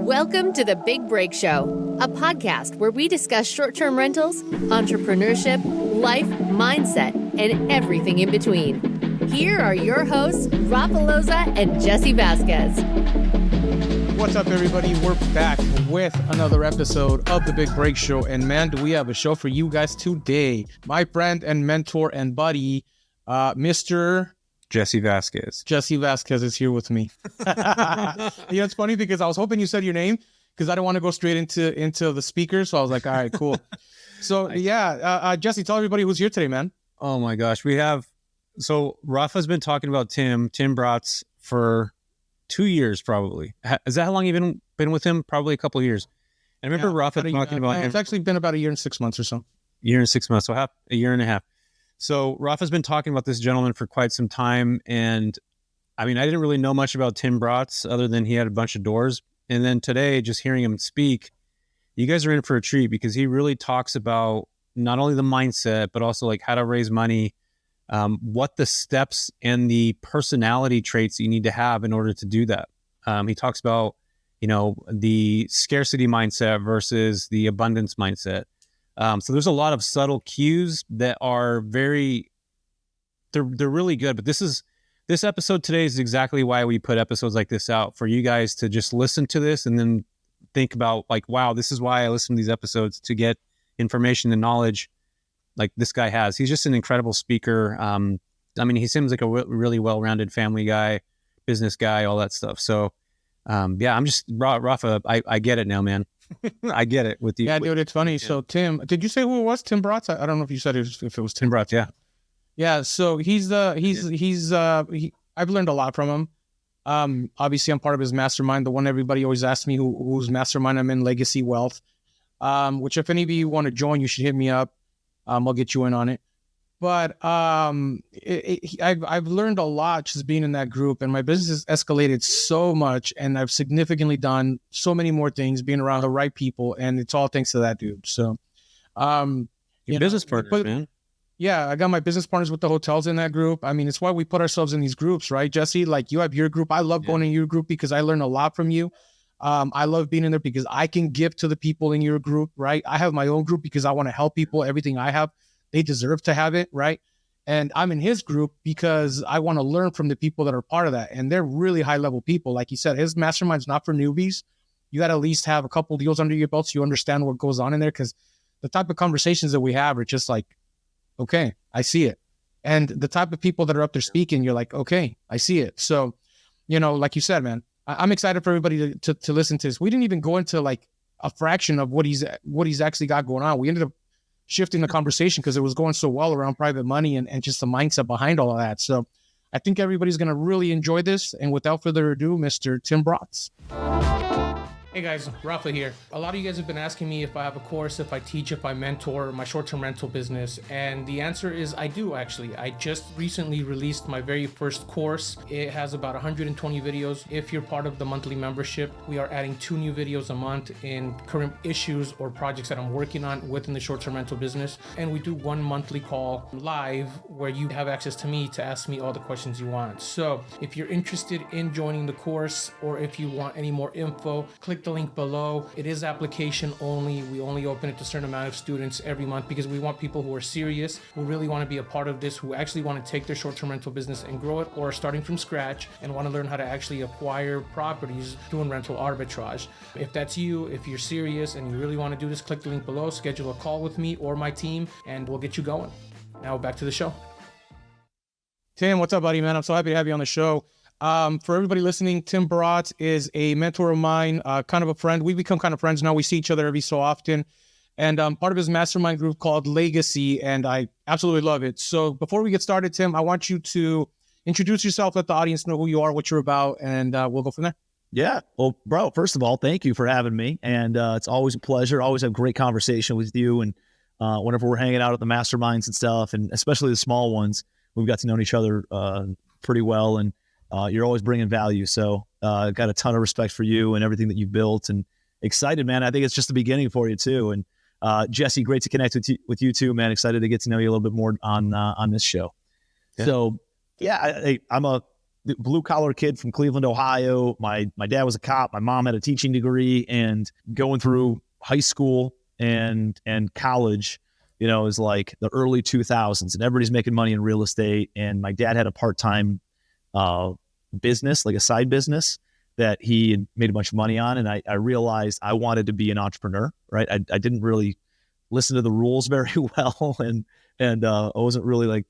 Welcome to The Big Break Show, a podcast where we discuss short-term rentals, entrepreneurship, life, mindset, and everything in between. Here are your hosts, Rafa, Loza, and Jesse Vasquez. What's up, everybody? We're back with another episode of The Big Break Show. And man, do we have a show for you guys today. My friend and mentor and buddy, Mr. Jesse Vasquez. Jesse Vasquez is here with me. It's funny because I was hoping you said your name because I don't want to go straight into the speaker. So I was like, all right, cool. So Jesse, tell everybody who's here today, man. Oh my gosh. So Rafa's been talking about Tim Bratz for 2 years, probably. Is that how long you've been with him? Probably a couple of years. And I remember Rafa talking about him. It's actually been about 1 year and 6 months or so. Year and 6 months. So a year and a half. So Rafa's been talking about this gentleman for quite some time. And I mean, I didn't really know much about Tim Bratz other than he had a bunch of doors. And then today, just hearing him speak, you guys are in for a treat because he really talks about not only the mindset, but also like how to raise money, what the steps and the personality traits you need to have in order to do that. He talks about, the scarcity mindset versus the abundance mindset. So there's a lot of subtle cues that are they're really good. But this episode today is exactly why we put episodes like this out, for you guys to just listen to this and then think about like, wow, this is why I listen to these episodes, to get information and knowledge like this guy has. He's just an incredible speaker. He seems like a really well-rounded family guy, business guy, all that stuff. So I'm just Rafa. I get it now, man. I get it with you. Yeah, dude, it's funny. Yeah. So Tim, did you say who it was? Tim Bratz? I don't know if you said if it was Tim Bratz. Yeah. Yeah. So I've learned a lot from him. Obviously I'm part of his mastermind. The one everybody always asks me whose mastermind I'm in, Legacy Wealth. Which if any of you want to join, you should hit me up. I'll get you in on it. But I've learned a lot just being in that group, and my business has escalated so much, and I've significantly done so many more things being around the right people, and it's all thanks to that dude. So, your business partners, man. Yeah, I got my business partners with the hotels in that group. I mean, it's why we put ourselves in these groups, right, Jesse? Like you have your group. I love going in your group because I learn a lot from you. I love being in there because I can give to the people in your group, right? I have my own group because I want to help people. Everything I have, they deserve to have it, right? And I'm in his group because I want to learn from the people that are part of that. And they're really high level people. Like you said, his mastermind's not for newbies. You got to at least have a couple deals under your belt so you understand what goes on in there. Because the type of conversations that we have are just like, okay, I see it. And the type of people that are up there speaking, you're like, okay, I see it. So, like you said, man, I'm excited for everybody to listen to this. We didn't even go into like a fraction of what he's actually got going on. We ended up shifting the conversation because it was going so well around private money and just the mindset behind all of that. So I think everybody's going to really enjoy this. And without further ado, Mr. Tim Bratz. Hey guys, Rafa here. A lot of you guys have been asking me if I have a course, if I teach, if I mentor my short-term rental business. And the answer is I do, actually. I just recently released my very first course. It has about 120 videos. If you're part of the monthly membership, we are adding 2 new videos a month in current issues or projects that I'm working on within the short-term rental business. And we do 1 monthly call live where you have access to me to ask me all the questions you want. So if you're interested in joining the course, or if you want any more info, click the link below. It is application only. We only open it to a certain amount of students every month because we want people who are serious, who really want to be a part of this, who actually want to take their short-term rental business and grow it, or are starting from scratch and want to learn how to actually acquire properties doing rental arbitrage. If that's you, if you're serious and you really want to do this, click the link below, schedule a call with me or my team, and we'll get you going. Now back to the show. Tim, what's up, buddy, man? I'm so happy to have you on the show. For everybody listening, Tim Bratz is a mentor of mine, kind of a friend. We've become kind of friends now. We see each other every so often. And I'm part of his mastermind group called Legacy, and I absolutely love it. So before we get started, Tim, I want you to introduce yourself, let the audience know who you are, what you're about, and we'll go from there. Yeah. Well, bro, first of all, thank you for having me. And it's always a pleasure. Always have great conversation with you. And whenever we're hanging out at the masterminds and stuff, and especially the small ones, we've got to know each other pretty well. And you're always bringing value. So got a ton of respect for you and everything that you've built, and excited, man. I think it's just the beginning for you too. And Jesse, great to connect with you too, man. Excited to get to know you a little bit more on this show. Yeah. So, yeah, I'm a blue collar kid from Cleveland, Ohio. My dad was a cop. My mom had a teaching degree, and going through high school and college, is like the early 2000s, and everybody's making money in real estate. And my dad had a part-time business, like a side business that he had made a bunch of money on. And I realized I wanted to be an entrepreneur, right? I didn't really listen to the rules very well. And I wasn't really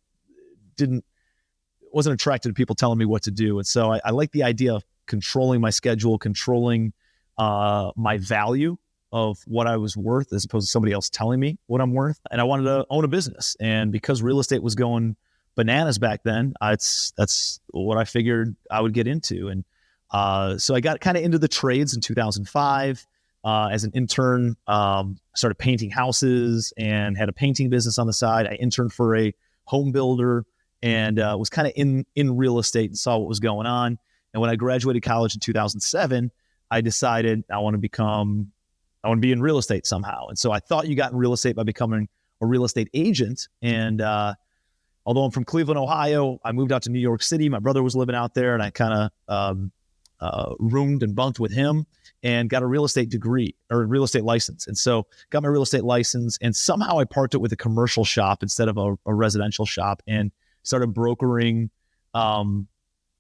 wasn't attracted to people telling me what to do. And so I like the idea of controlling my schedule, controlling my value of what I was worth, as opposed to somebody else telling me what I'm worth. And I wanted to own a business. And because real estate was going bananas back then, that's what I figured I would get into. And so I got kind of into the trades in 2005 as an intern. Started painting houses and had a painting business on the side. I interned for a home builder and was kind of in real estate and saw what was going on. And when I graduated college in 2007, I decided I want to be in real estate somehow. And so I thought you got in real estate by becoming a real estate agent. And although I'm from Cleveland, Ohio, I moved out to New York City. My brother was living out there, and I kind of roomed and bunked with him and got a real estate degree or real estate license. And so got my real estate license, and somehow I parked it with a commercial shop instead of a residential shop, and started brokering,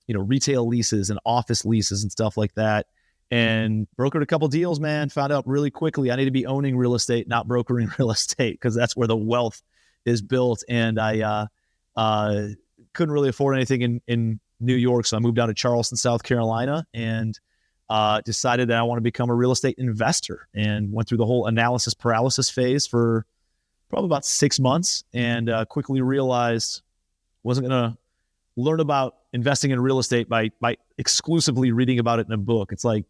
retail leases and office leases and stuff like that. And brokered a couple deals, man. Found out really quickly I need to be owning real estate, not brokering real estate, because that's where the wealth is built. And I couldn't really afford anything in New York, so I moved down to Charleston, South Carolina, and decided that I want to become a real estate investor. And went through the whole analysis paralysis phase for probably about 6 months, and quickly realized wasn't going to learn about investing in real estate by exclusively reading about it in a book. It's like,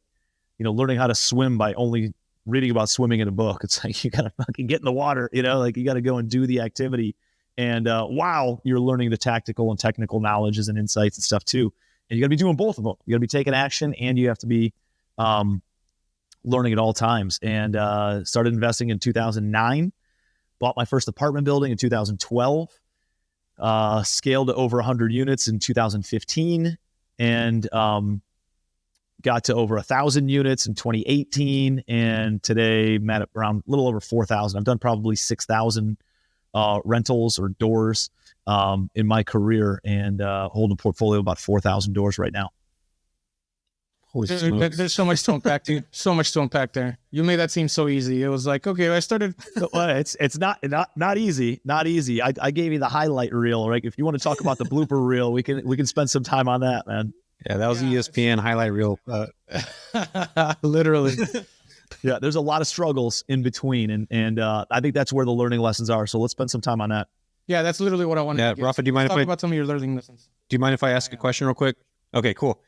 learning how to swim by only reading about swimming in a book. It's like, you got to fucking get in the water, you got to go and do the activity. And while you're learning the tactical and technical knowledges and insights and stuff too. And you got to be doing both of them. You got to be taking action, and you have to be learning at all times. And started investing in 2009, bought my first apartment building in 2012, scaled to over 100 units in 2015, and got to over 1,000 units in 2018. And today I'm at around a little over 4,000. I've done probably 6,000 rentals or doors in my career, and hold a portfolio of about 4,000 doors right now. Holy smokes. There's so much to unpack, dude. So much to unpack there. You made that seem so easy. It was like, okay, I started. Well, it's not easy. Not easy. I gave you the highlight reel, right? If you want to talk about the blooper reel, we can spend some time on that, man. Yeah, that was the ESPN highlight reel. Literally. Yeah, there's a lot of struggles in between, and I think that's where the learning lessons are. So let's spend some time on that. Yeah, that's literally what I wanted to get. Rafa, do you mind Let's talk about some of your learning lessons? Do you mind if I ask a question real quick? Okay, cool.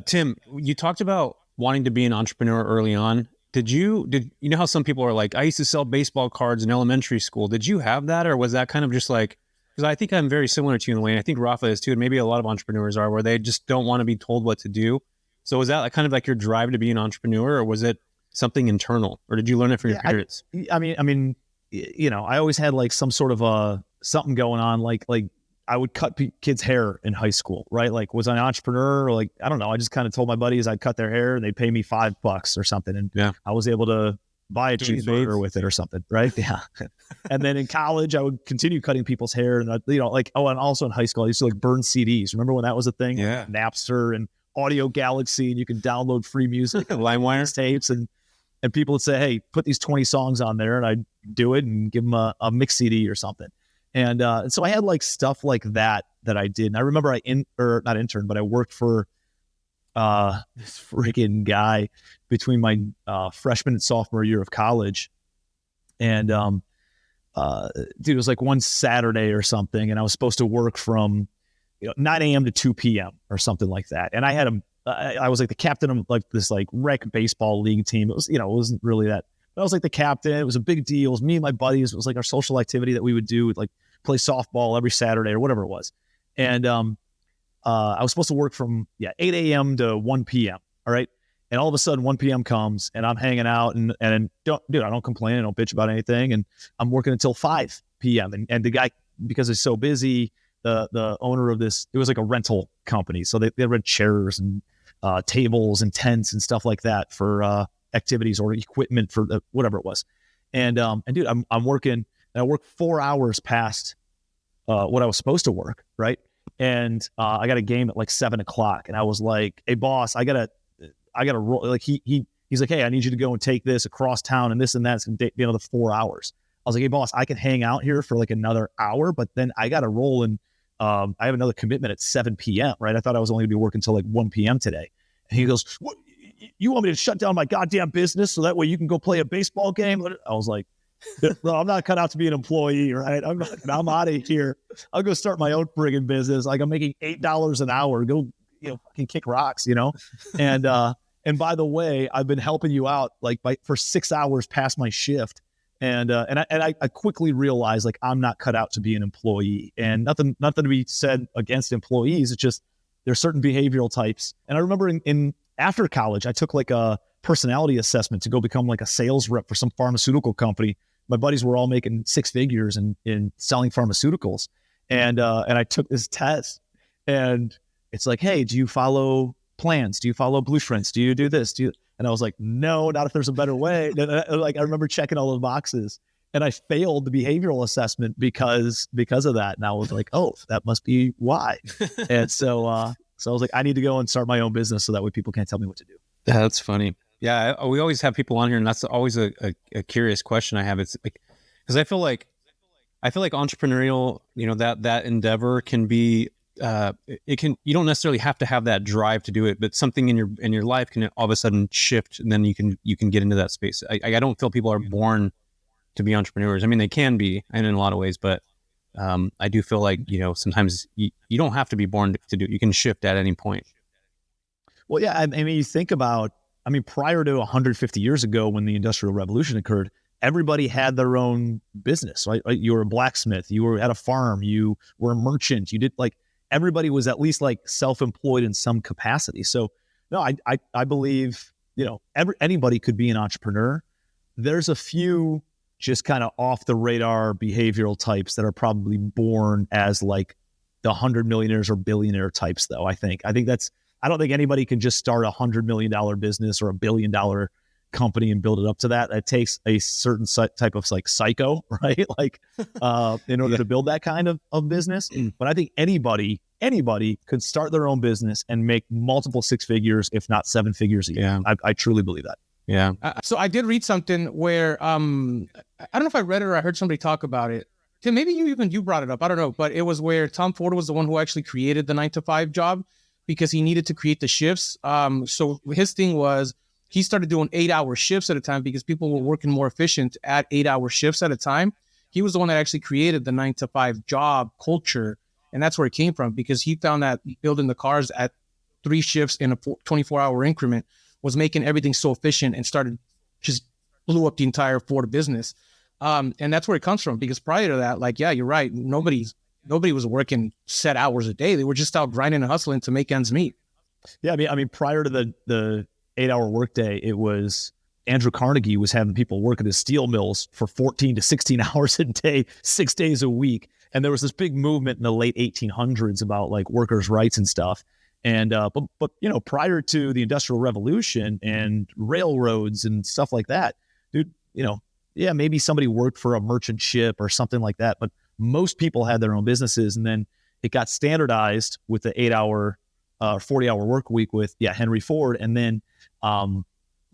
Tim, you talked about wanting to be an entrepreneur early on. Did you know how some people are like, I used to sell baseball cards in elementary school. Did you have that, or was that kind of just like, because I think I'm very similar to you in a way, and I think Rafa is too, and maybe a lot of entrepreneurs are, where they just don't want to be told what to do. So was that kind of like your drive to be an entrepreneur, or was it something internal, or did you learn it from your parents? I mean, I always had like some sort of something going on, like I would cut kids' hair in high school, right? Like, was I an entrepreneur? Or like, I don't know. I just kind of told my buddies I'd cut their hair and they'd pay me $5 or something. And I was able to buy a cheeseburger with it or something, right? Yeah. And then in college, I would continue cutting people's hair. And, and also in high school, I used to like burn CDs. Remember when that was a thing? Yeah. Napster and Audio Galaxy, and you could download free music, LimeWire tapes, and people would say, hey, put these 20 songs on there, and I'd do it and give them a mix CD or something. And so I had like stuff like that I did. And I remember not interned, but I worked for this freaking guy between my freshman and sophomore year of college. And dude, it was like one Saturday or something, and I was supposed to work from 9 a.m. to 2 p.m. or something like that. And I had I was like the captain of like this like rec baseball league team. It was, it wasn't really that. But I was like the captain. It was a big deal. It was me and my buddies. It was like our social activity that we would do, like play softball every Saturday or whatever it was. And I was supposed to work from 8 a.m. to 1 p.m. All right. And all of a sudden 1 p.m. comes and I'm hanging out and I don't complain. I don't bitch about anything. And I'm working until 5 p.m. And the guy, because he's so busy, the owner of this, it was like a rental company. So they rent chairs and tables and tents and stuff like that for activities or equipment for whatever it was. And dude, I'm working, and I work 4 hours past what I was supposed to work. Right. And I got a game at like 7:00. And I was like, hey boss, I gotta roll. Like he's like, hey, I need you to go and take this across town and this and that. It's gonna be another 4 hours. I was like, hey boss, I can hang out here for like another hour, but then I got to roll and I have another commitment at 7 p.m. Right. I thought I was only gonna be working until like 1 p.m. today. And he goes, what, you want me to shut down my goddamn business so that way you can go play a baseball game? I was like, no, I'm not cut out to be an employee, right? I'm out of here. I'll go start my own friggin' business. Like I'm making $8 an hour. Go, fucking kick rocks, And by the way, I've been helping you out for 6 hours past my shift. And I quickly realized like I'm not cut out to be an employee. And nothing to be said against employees. It's just there's certain behavioral types. And I remember in after college, I took like a personality assessment to go become like a sales rep for some pharmaceutical company. My buddies were all making 6 figures in selling pharmaceuticals. And I took this test and it's like, hey, do you follow plans? Do you follow blueprints? Do you do this? And I was like, no, not if there's a better way. Like I remember checking all those boxes and I failed the behavioral assessment because of that. And I was like, oh, that must be why. And so I was like, I need to go and start my own business so that way people can't tell me what to do. That's funny. Yeah, we always have people on here, and that's always a curious question I have. It's like, because I feel like entrepreneurial, that endeavor can be, you don't necessarily have to have that drive to do it, but something in your life can all of a sudden shift, and then you can get into that space. I don't feel people are born to be entrepreneurs. I mean, they can be, and in a lot of ways, but I do feel like sometimes you don't have to be born to do it. You can shift at any point. Well, yeah, I mean, you think about. Prior to 150 years ago when the Industrial Revolution occurred, everybody had their own business, right? You were a blacksmith, you were at a farm, you were a merchant, you did everybody was at least like self-employed in some capacity. So no, I believe, anybody could be an entrepreneur. There's a few just kind of off the radar behavioral types that are probably born as like the 100 millionaires or billionaire types though. I don't think anybody can just start a $100 million business or $1 billion company and build it up to that. It takes a certain type of like psycho, right? In order to build that kind of business. But I think anybody could start their own business and make multiple 6 figures, if not 7 figures a year. Yeah. I truly believe that. Yeah. So I did read something where, I don't know if I read it or I heard somebody talk about it. Tim, maybe you brought it up. I don't know, but it was where Tom Ford was the one who actually created the 9-to-5 job, because he needed to create the shifts. So his thing was he started doing 8-hour shifts at a time because people were working more efficient at 8-hour shifts at a time. He was the one that actually created the 9-to-5 job culture. And that's where it came from, because he found that building the cars at 3 shifts in a 24-hour increment was making everything so efficient and just blew up the entire Ford business. And that's where it comes from, because prior to that, yeah, you're right. Nobody was working set hours a day. They were just out grinding and hustling to make ends meet. Yeah, I mean, prior to the 8-hour workday, it was Andrew Carnegie was having people work at his steel mills for 14 to 16 hours a day, 6 days a week. And there was this big movement in the late 1800s about like workers' rights and stuff. And but prior to the Industrial Revolution and railroads and stuff like that, dude, yeah, maybe somebody worked for a merchant ship or something like that, but most people had their own businesses. And then it got standardized with the 8-hour, 40-hour work week with Henry Ford. And then, and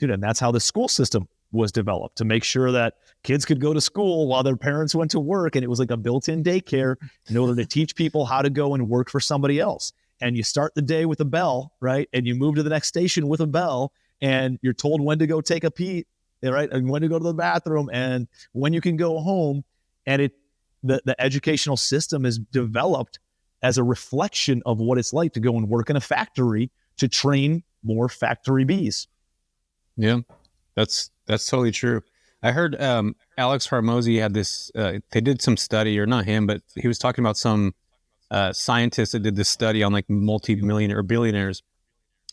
that's how the school system was developed, to make sure that kids could go to school while their parents went to work. And it was like a built-in daycare in order to teach people how to go and work for somebody else. And you start the day with a bell, right? And you move to the next station with a bell, and you're told when to go take a pee, right? And when to go to the bathroom and when you can go home. And the educational system is developed as a reflection of what it's like to go and work in a factory to train more factory bees. Yeah, that's totally true. I heard Alex Hormozi had this, they did some study, or not him, but he was talking about some scientists that did this study on like multi-millionaire or billionaires.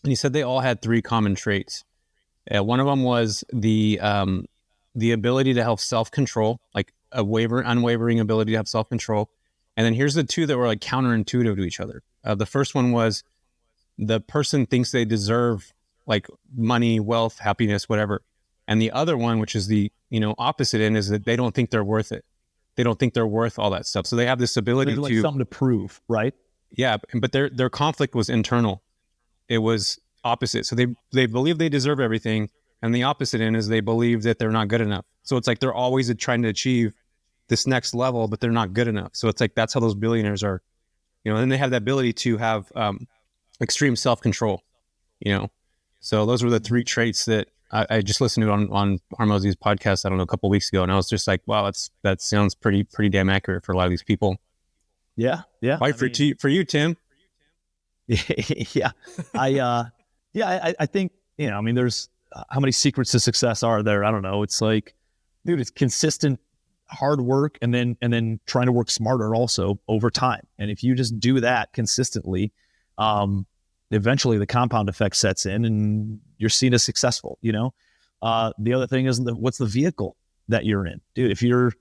And he said they all had 3 common traits. One of them was the ability to have self-control, like unwavering ability to have self-control. And then here's the two that were like counterintuitive to each other. The first one was the person thinks they deserve like money, wealth, happiness, whatever. And the other one, which is the, opposite end, is that they don't think they're worth it. They don't think they're worth all that stuff. So they have this ability Like to something to prove, right? Yeah, but their conflict was internal. It was opposite. So they believe they deserve everything, and the opposite end is they believe that they're not good enough. So it's like they're always trying to achieve this next level, but they're not good enough. So it's like that's how those billionaires are, and they have the ability to have extreme self-control, So those were the three traits that I just listened to on Hormozy's podcast, I don't know, a couple of weeks ago, and I was just like, wow, that sounds pretty damn accurate for a lot of these people. Yeah. Why for you, Tim? Yeah. I think, there's how many secrets to success are there? I don't know. It's like, dude, it's consistent hard work and then trying to work smarter also over time. And if you just do that consistently, eventually the compound effect sets in and you're seen as successful, The other thing is what's the vehicle that you're in? Dude, if you're,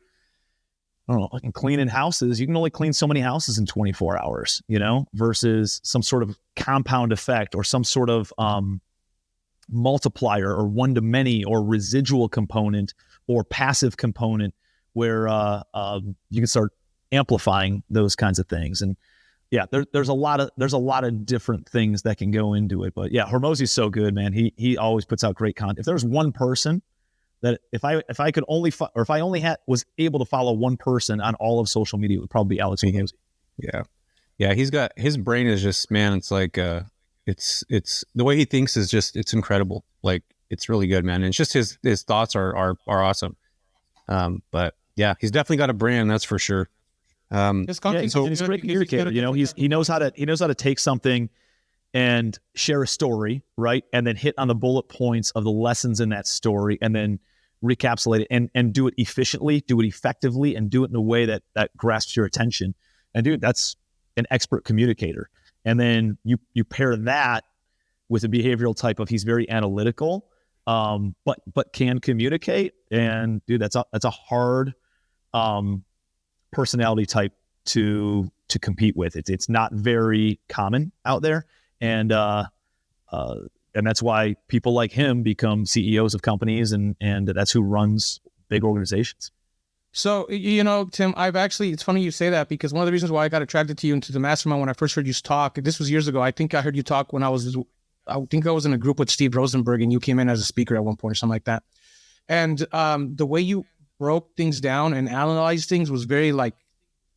I don't know, like cleaning houses, you can only clean so many houses in 24 hours, versus some sort of compound effect or some sort of multiplier or one-to-many or residual component or passive component where you can start amplifying those kinds of things. And yeah, there's a lot of different things that can go into it. But yeah, Hormozy's so good, man. He always puts out great content. If there's one person that if I could only or if I only was able to follow one person on all of social media, it would probably be Alex Hormozy. Yeah. He's got, his brain is just, man. It's like it's the way he thinks is just, it's incredible. Like it's really good, man. And it's just his thoughts are awesome. But yeah, he's definitely got a brand, that's for sure. He's a great communicator. He knows how to take something and share a story, right? And then hit on the bullet points of the lessons in that story and then recapsulate it and do it efficiently, do it effectively, and do it in a way that grasps your attention. And dude, that's an expert communicator. And then you pair that with a behavioral type of, he's very analytical, but can communicate. And dude, that's a hard personality type to compete with. It's not very common out there. And that's why people like him become CEOs of companies and that's who runs big organizations. So, Tim, it's funny you say that because one of the reasons why I got attracted to you into the mastermind when I first heard you talk, this was years ago. I think I heard you talk when I was in a group with Steve Rosenberg and you came in as a speaker at one point or something like that. And the way you broke things down and analyzed things was very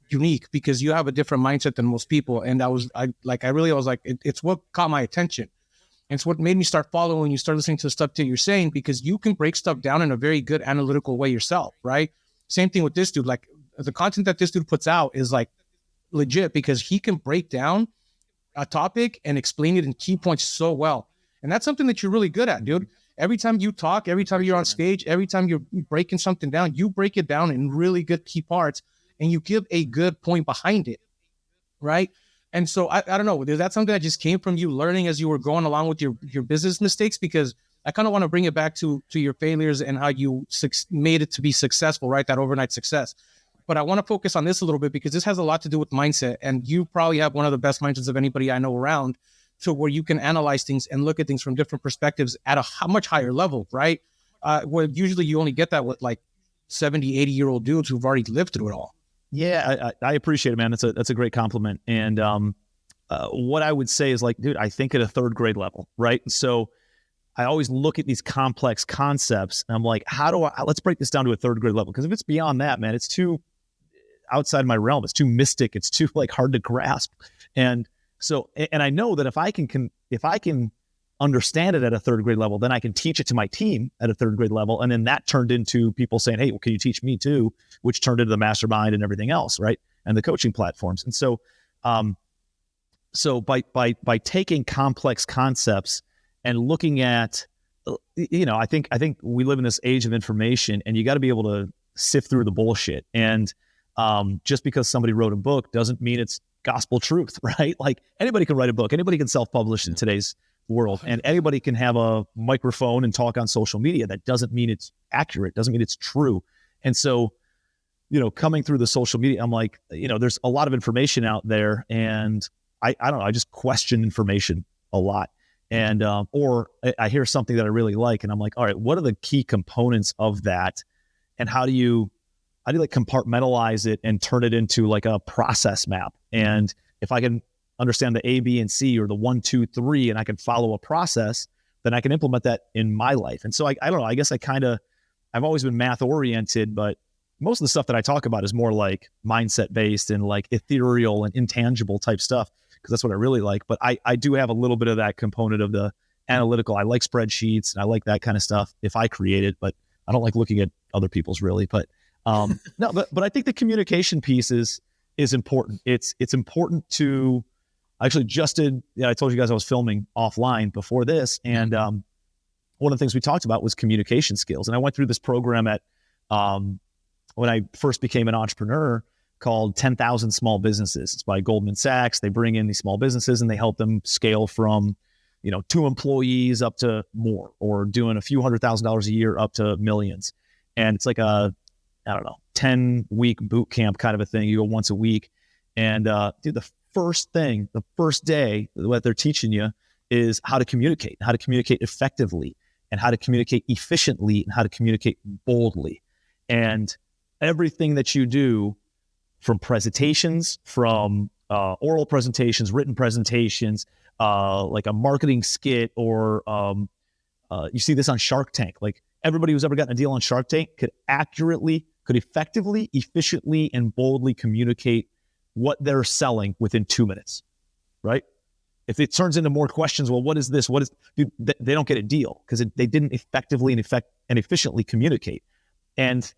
unique because you have a different mindset than most people. And I was like, it's what caught my attention. And it's what made me start following you, start listening to the stuff that you're saying, because you can break stuff down in a very good analytical way yourself, right? Same thing with this dude. Like the content that this dude puts out is like legit because he can break down a topic and explain it in key points so well. And that's something that you're really good at, dude. Every time you talk, every time you're on stage, every time you're breaking something down, you break it down in really good key parts and you give a good point behind it, right? And so I don't know, is that something that just came from you learning as you were going along with your business mistakes? Because I kind of want to bring it back to your failures and how you made it to be successful, right? That overnight success. But I want to focus on this a little bit because this has a lot to do with mindset. And you probably have one of the best mindsets of anybody I know around, to where you can analyze things and look at things from different perspectives at a much higher level, right? Where usually you only get that with like 70, 80-year-old dudes who've already lived through it all. Yeah, I appreciate it, man. That's a great compliment. And what I would say is like, dude, I think at a third grade level, right? So I always look at these complex concepts and I'm like, let's break this down to a third grade level. Because if it's beyond that, man, it's too outside my realm. It's too mystic. It's too hard to grasp. And so, and I know that if I can understand it at a third grade level, then I can teach it to my team at a third grade level. And then that turned into people saying, hey, well, can you teach me too? Which turned into the mastermind and everything else, right? And the coaching platforms. And so, by taking complex concepts and looking at, I think we live in this age of information and you got to be able to sift through the bullshit. And just because somebody wrote a book doesn't mean it's gospel truth, right? Like anybody can write a book, anybody can self-publish in today's world, and anybody can have a microphone and talk on social media. That doesn't mean it's accurate, doesn't mean it's true. And so, coming through the social media, I'm like, there's a lot of information out there, and I don't know, I just question information a lot. And or I hear something that I really like, and I'm like, all right, what are the key components of that, and how do you like compartmentalize it and turn it into like a process map? And if I can understand the A, B, and C, or the 1, 2, 3, and I can follow a process, then I can implement that in my life. And so I don't know, I guess I've always been math oriented, but most of the stuff that I talk about is more like mindset based and like ethereal and intangible type stuff, because that's what I really like. But I do have a little bit of that component of the analytical. I like spreadsheets and I like that kind of stuff if I create it, but I don't like looking at other people's really. But no, but I think the communication piece is important. It's important to, I actually just did, I told you guys I was filming offline before this. And one of the things we talked about was communication skills. And I went through this program at, when I first became an entrepreneur, called 10,000 Small Businesses. It's by Goldman Sachs. They bring in these small businesses and they help them scale from, 2 employees up to more, or doing a few $100,000 a year up to millions. And it's like a, 10-week boot camp kind of a thing. You go once a week. And the first day, what they're teaching you is how to communicate effectively, and how to communicate efficiently, and how to communicate boldly. And everything that you do, from presentations, from oral presentations, written presentations, like a marketing skit, or you see this on Shark Tank. Like everybody who's ever gotten a deal on Shark Tank could effectively, efficiently, and boldly communicate what they're selling within 2 minutes, right? If it turns into more questions, well, what is this? Dude, they don't get a deal because they didn't effectively and efficiently communicate. And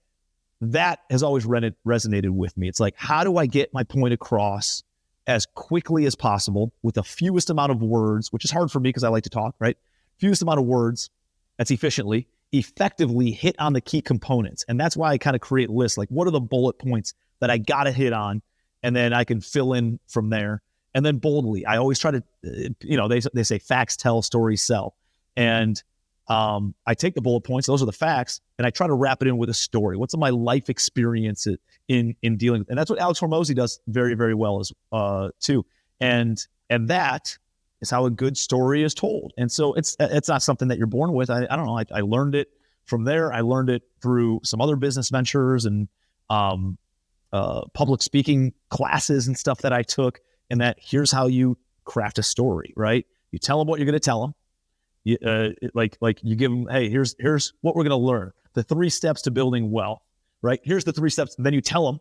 that has always resonated with me. It's like, how do I get my point across as quickly as possible with the fewest amount of words, which is hard for me because I like to talk, right? Fewest amount of words, that's effectively hit on the key components. And that's why I kind of create lists, like what are the bullet points that I got to hit on, and then I can fill in from there. And then boldly, I always try to, they say facts tell, stories sell. And I take the bullet points, those are the facts, and I try to wrap it in with a story. What's my life experience in dealing with, and that's what Alex Hormozy does very, very well as too. And that is how a good story is told. And so it's not something that you're born with. I don't know. I learned it from there. I learned it through some other business ventures and public speaking classes and stuff that I took. And that here's how you craft a story, right? You tell them what you're going to tell them. You give them, hey, here's what we're going to learn. The 3 steps to building wealth, right? Here's the 3 steps. And then you tell them,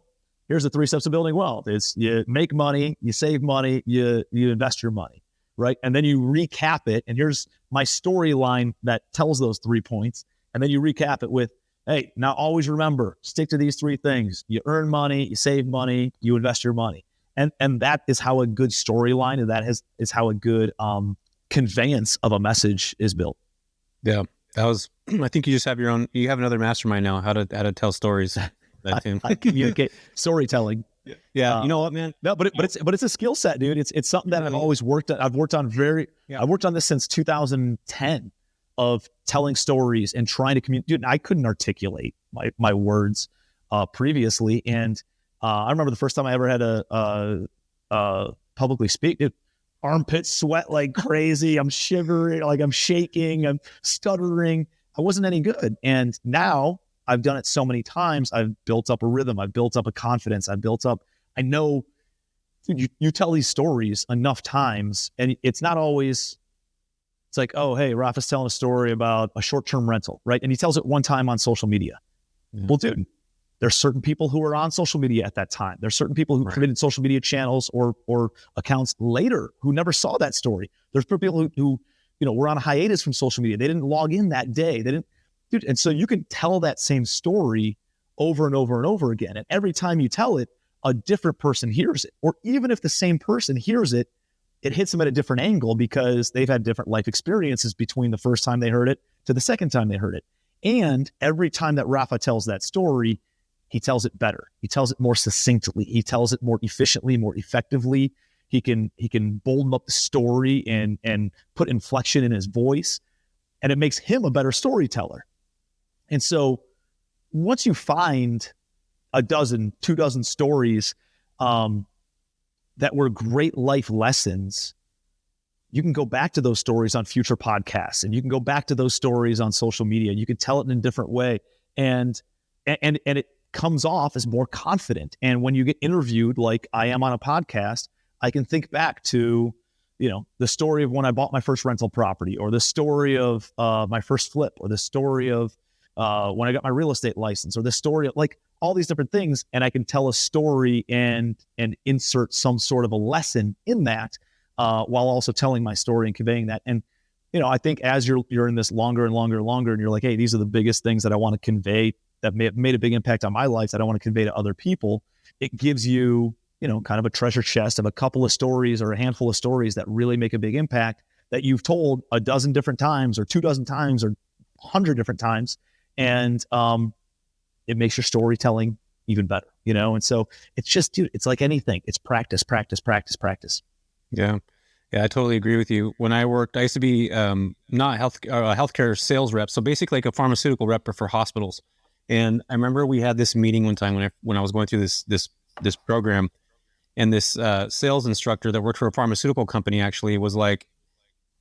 here's the 3 steps to building wealth. It's you make money, you save money, you invest your money, right? And then you recap it. And here's my storyline that tells those 3 points. And then you recap it with, hey, now always remember, stick to these 3 things. You earn money, you save money, you invest your money. And that is how a good storyline, and is how a good conveyance of a message is built. Yeah, that was. I think you just have you have another mastermind now. How to tell stories. I communicate storytelling. Yeah, you know what, man? No, but it's a skill set, dude. It's something that I've always worked on. I've worked on this since 2010 of telling stories and trying to communicate. Dude, I couldn't articulate my words previously, and I remember the first time I ever had a publicly speak. Dude, armpit sweat like crazy. I'm shivering, like I'm shaking, I'm stuttering. I wasn't any good. And now I've done it so many times. I've built up a rhythm. I've built up a confidence. I know, dude, you tell these stories enough times, and it's not always, it's like, oh, hey, Rafa's telling a story about a short-term rental, right? And he tells it one time on social media. Yeah. Well, dude, there's certain people who are on social media at that time. There's certain people who created social media channels or accounts later who never saw that story. There's people who were on a hiatus from social media. They didn't log in that day. Dude. And so you can tell that same story over and over and over again. And every time you tell it, a different person hears it. Or even if the same person hears it, it hits them at a different angle because they've had different life experiences between the first time they heard it to the second time they heard it. And every time that Rafa tells that story, he tells it better. He tells it more succinctly. He tells it more efficiently, more effectively. He can bolden up the story and put inflection in his voice, and it makes him a better storyteller. And so once you find a dozen, 24 stories that were great life lessons, you can go back to those stories on future podcasts, and you can go back to those stories on social media. You can tell it in a different way, and it comes off as more confident. And when you get interviewed, like I am on a podcast, I can think back to, the story of when I bought my first rental property, or the story of my first flip, or the story of when I got my real estate license, or the story of like all these different things. And I can tell a story and insert some sort of a lesson in that, while also telling my story and conveying that. And, I think as you're in this longer and longer and longer, and you're like, hey, these are the biggest things that I want to convey that may have made a big impact on my life that I want to convey to other people. It gives you, kind of a treasure chest of a couple of stories or a handful of stories that really make a big impact that you've told a dozen different times, or 24 times, or 100 different times. And it makes your storytelling even better, And so it's just, dude, it's like anything. It's practice, practice, practice, practice. Yeah. Yeah, I totally agree with you. When I worked, I used to be not a healthcare sales rep. So basically like a pharmaceutical rep for hospitals. And I remember we had this meeting one time when I was going through this program, and this sales instructor that worked for a pharmaceutical company actually was like,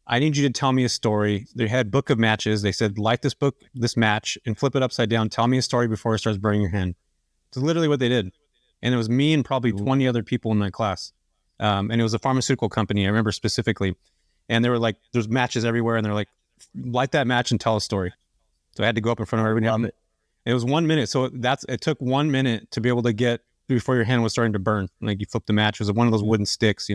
I need you to tell me a story. They had book of matches. They said, light this match and flip it upside down. Tell me a story before it starts burning your hand. It's literally what they did. And it was me and probably 20 other people in that class. And it was a pharmaceutical company, I remember specifically. And they were like, there's matches everywhere. And they're like, light that match and tell a story. So I had to go up in front of everybody. It was 1 minute. So it took 1 minute to be able to get before your hand was starting to burn. Like you flipped the match. It was one of those wooden sticks,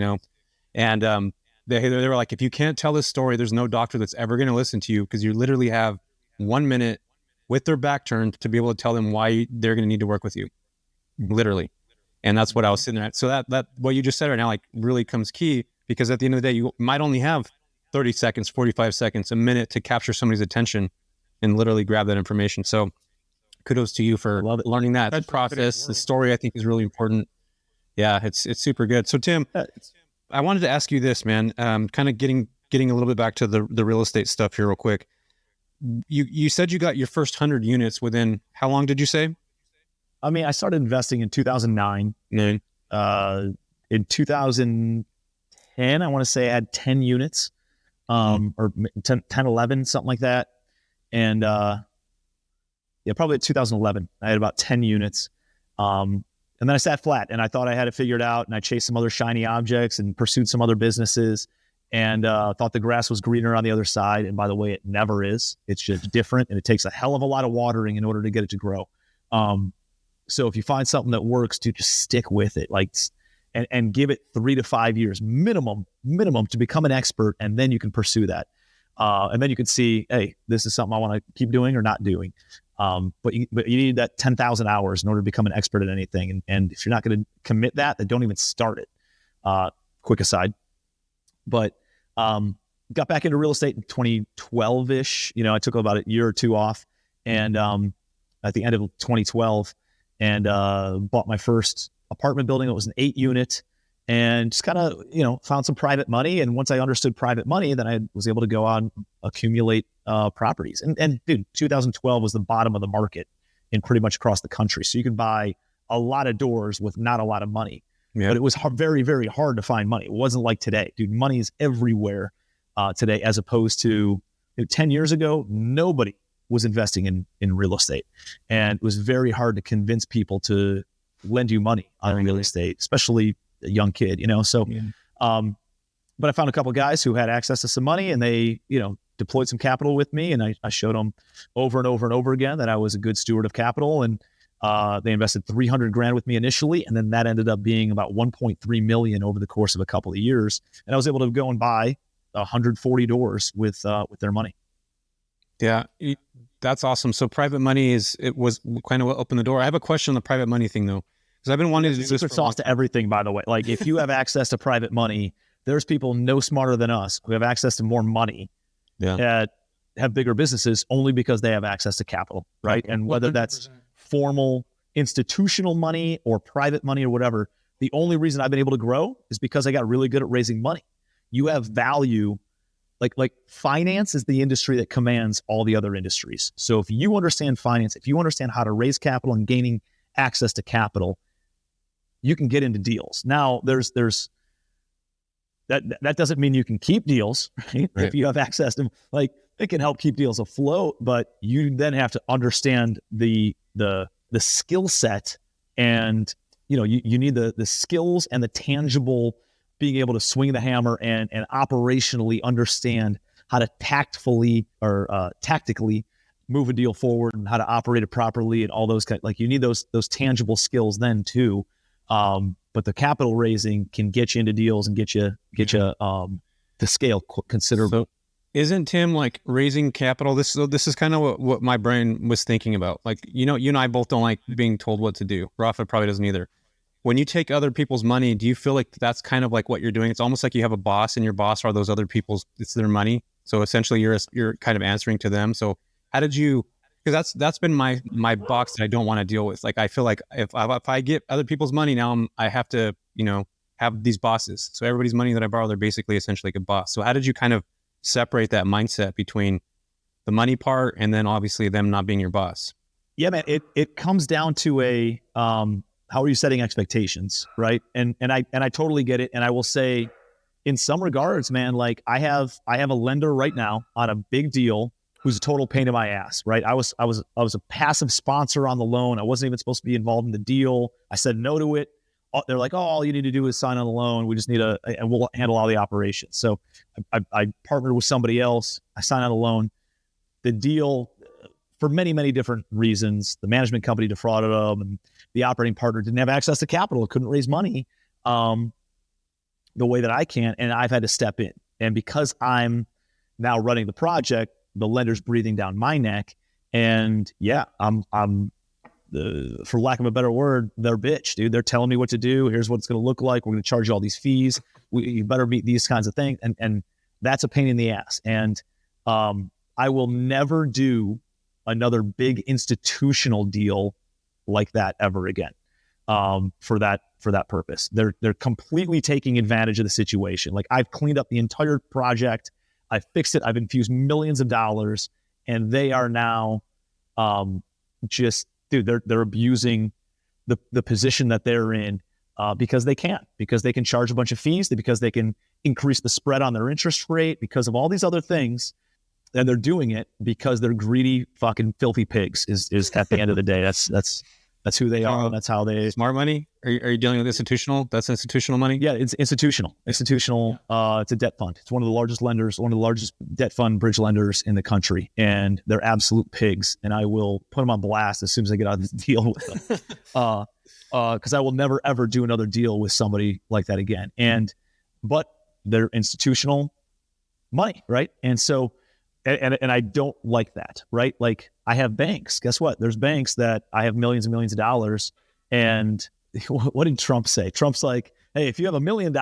And they were like, if you can't tell this story, there's no doctor that's ever going to listen to you, because you literally have 1 minute with their back turned to be able to tell them why they're going to need to work with you. Literally. And that's what I was sitting at. So that what you just said right now, like really comes key, because at the end of the day, you might only have 30 seconds, 45 seconds, a minute to capture somebody's attention and literally grab that information. So kudos to you for learning that process. The story, I think, is really important. Yeah, it's super good. So Tim, I wanted to ask you this, man, kind of getting a little bit back to the real estate stuff here real quick. You said you got your first 100 units within, how long did you say? I mean, I started investing in 2009. In 2010, I want to say I had 10 units, or 10, 11, something like that. And probably 2011, I had about 10 units. And then I sat flat, and I thought I had it figured out, and I chased some other shiny objects and pursued some other businesses, and thought the grass was greener on the other side. And by the way, it never is. It's just different, and it takes a hell of a lot of watering in order to get it to grow. So if you find something that works, dude, just stick with it, and give it 3 to 5 years minimum to become an expert, and then you can pursue that. And then you can see, hey, this is something I want to keep doing or not doing. But you need that 10,000 hours in order to become an expert at anything. And if you're not going to commit that, then don't even start it. Quick aside. But got back into real estate in 2012-ish. I took about a year or two off, and at the end of 2012, and bought my first apartment building. It was an 8-unit, and just kind of, found some private money. And once I understood private money, then I was able to go on, accumulate properties. And dude, 2012 was the bottom of the market in pretty much across the country. So you could buy a lot of doors with not a lot of money. Yeah. But it was very, very hard to find money. It wasn't like today. Dude, money is everywhere today, as opposed to 10 years ago, nobody was investing in real estate. And it was very hard to convince people to lend you money on real estate, especially a young kid, So, but I found a couple of guys who had access to some money, and they, deployed some capital with me. And I showed them over and over and over again that I was a good steward of capital. And they invested $300,000 with me initially. And then that ended up being about 1.3 million over the course of a couple of years. And I was able to go and buy 140 doors with their money. Yeah, that's awesome. So private money was kind of what opened the door. I have a question on the private money thing though, because I've been wanting to do this. Secret sauce to everything, by the way. Like if you have access to private money, there's people no smarter than us who have access to more money that have bigger businesses only because they have access to capital, right? And whether that's formal institutional money or private money or whatever, The only reason I've been able to grow is because I got really good at raising money. You have value. Like finance is the industry that commands all the other industries. So if you understand finance, if you understand how to raise capital and gaining access to capital, you can get into deals. Now there's that doesn't mean you can keep deals, right? If you have access to, like, it can help keep deals afloat, but you then have to understand the skill set, and you need the skills and the tangible, being able to swing the hammer and operationally understand how to tactfully or tactically move a deal forward and how to operate it properly and all those kind. Like, you need those tangible skills then too. But the capital raising can get you into deals and get you to scale considerably. So isn't Tim, like, raising capital? This is kind of what my brain was thinking about. Like, you and I both don't like being told what to do. Rafa probably doesn't either. When you take other people's money, do you feel like that's kind of like what you're doing? It's almost like you have a boss, and your boss are those other people's, it's their money. So essentially you're kind of answering to them. So how did you, because that's been my box that I don't want to deal with. Like, I feel like if I get other people's money now, I have to, have these bosses. So everybody's money that I borrow, they're basically essentially like a boss. So how did you kind of separate that mindset between the money part and then obviously them not being your boss? Yeah, man, it comes down to a, how are you setting expectations, right? And I totally get it. And I will say, in some regards, man, like, I have a lender right now on a big deal who's a total pain in my ass, right? I was a passive sponsor on the loan. I wasn't even supposed to be involved in the deal. I said no to it. They're like, oh, all you need to do is sign on the loan. We just need and we'll handle all the operations. So I partnered with somebody else. I signed on the loan. The deal, for many, many different reasons, the management company defrauded them, and the operating partner didn't have access to capital, couldn't raise money the way that I can, and I've had to step in. And because I'm now running the project, the lender's breathing down my neck, and yeah, I'm for lack of a better word, they're bitch, dude. They're telling me what to do. Here's what it's going to look like. We're going to charge you all these fees. You better meet these kinds of things, and that's a pain in the ass. And I will never do another big institutional deal like that ever again. For that purpose, they're completely taking advantage of the situation. Like, I've cleaned up the entire project. I've fixed it. I've infused millions of dollars, and they are now they're abusing the position that they're in because they can charge a bunch of fees, because they can increase the spread on their interest rate, because of all these other things. And they're doing it because they're greedy, fucking filthy pigs is at the end of the day. That's who they are. And that's how they. Smart money? Are you dealing with institutional? That's institutional money? Yeah, it's institutional. It's a debt fund. It's one of the largest lenders, one of the largest debt fund bridge lenders in the country. And they're absolute pigs. And I will put them on blast as soon as I get out of this deal with them. Because I will never, ever do another deal with somebody like that again. But they're institutional money, right? And so, and I don't like that, right? Like, I have banks. Guess what? There's banks that I have millions and millions of dollars. And what did Trump say? Trump's like, hey, if you have $1 million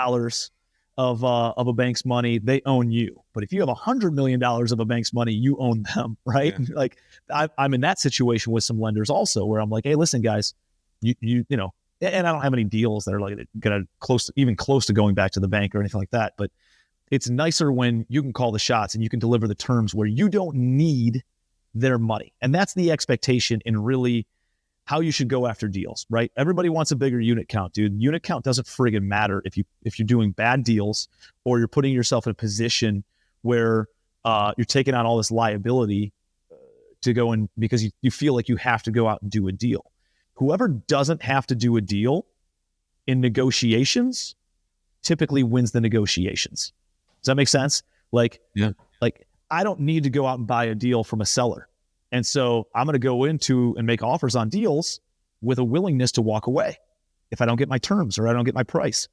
of a bank's money, they own you. But if you have $100 million of a bank's money, you own them, right? Yeah. Like, I'm in that situation with some lenders also, where I'm like, hey, listen, guys, you know, and I don't have any deals that are like gonna close to going back to the bank or anything like that. But it's nicer when you can call the shots and you can deliver the terms where you don't need their money. And that's the expectation in really how you should go after deals, right? Everybody wants a bigger unit count, dude. Unit count doesn't friggin' matter if you're doing bad deals, or you're putting yourself in a position where you're taking on all this liability to go in because you feel like you have to go out and do a deal. Whoever doesn't have to do a deal in negotiations typically wins the negotiations. Does that make sense? Like, yeah. Like, I don't need to go out and buy a deal from a seller. And so I'm going to go into and make offers on deals with a willingness to walk away if I don't get my terms or I don't get my price.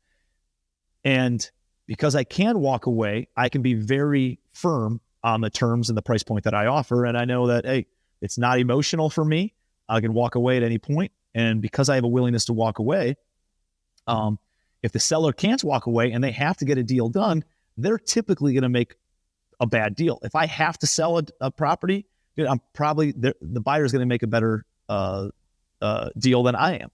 And because I can walk away, I can be very firm on the terms and the price point that I offer. And I know that, hey, it's not emotional for me. I can walk away at any point. And because I have a willingness to walk away, if the seller can't walk away and they have to get a deal done, they're typically going to make a bad deal. If I have to sell a property, dude, I'm probably the buyer is going to make a better deal than I am.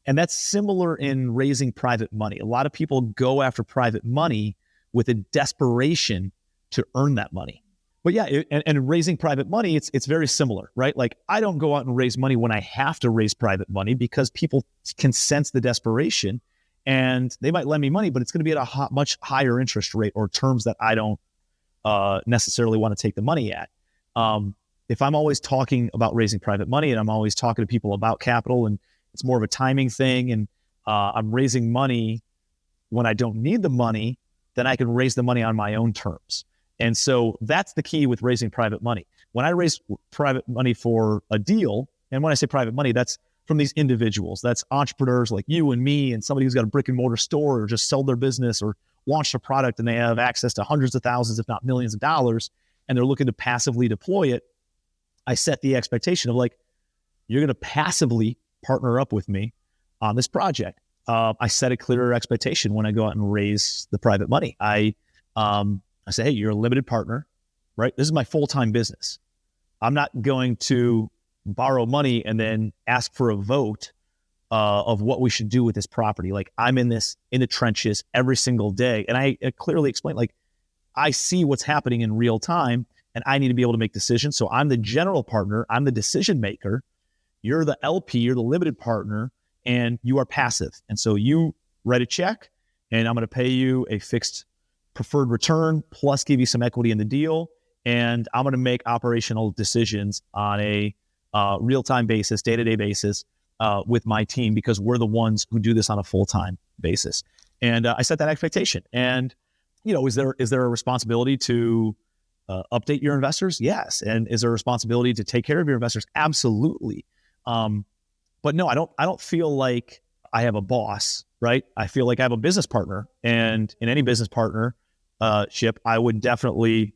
And that's similar in raising private money. A lot of people go after private money with a desperation to earn that money. But yeah, and raising private money, it's very similar, right? Like I don't go out and raise money when I have to raise private money because people can sense the desperation and they might lend me money, but it's going to be at a much higher interest rate or terms that I don't necessarily want to take the money at. If I'm always talking about raising private money and I'm always talking to people about capital and it's more of a timing thing and I'm raising money when I don't need the money, then I can raise the money on my own terms. And so that's the key with raising private money. When I raise private money for a deal, and when I say private money, that's from these individuals. That's entrepreneurs like you and me and somebody who's got a brick and mortar store or just sold their business or launched a product and they have access to hundreds of thousands, if not millions of dollars, and they're looking to passively deploy it. I set the expectation of like, you're going to passively partner up with me on this project. I set a clearer expectation when I go out and raise the private money. I say, hey, you're a limited partner, right? This is my full-time business. I'm not going to borrow money and then ask for a vote of what we should do with this property. Like I'm in the trenches every single day. And I clearly explain, like, I see what's happening in real time and I need to be able to make decisions. So I'm the general partner. I'm the decision maker. You're the LP, you're the limited partner, and you are passive. And so you write a check and I'm going to pay you a fixed preferred return plus give you some equity in the deal. And I'm going to make operational decisions on a real-time basis, day-to-day basis with my team because we're the ones who do this on a full-time basis. And I set that expectation. And, you know, is there a responsibility to update your investors? Yes. And is there a responsibility to take care of your investors? Absolutely. But no, I don't feel like I have a boss, right? I feel like I have a business partner, and in any business partnership, I would definitely,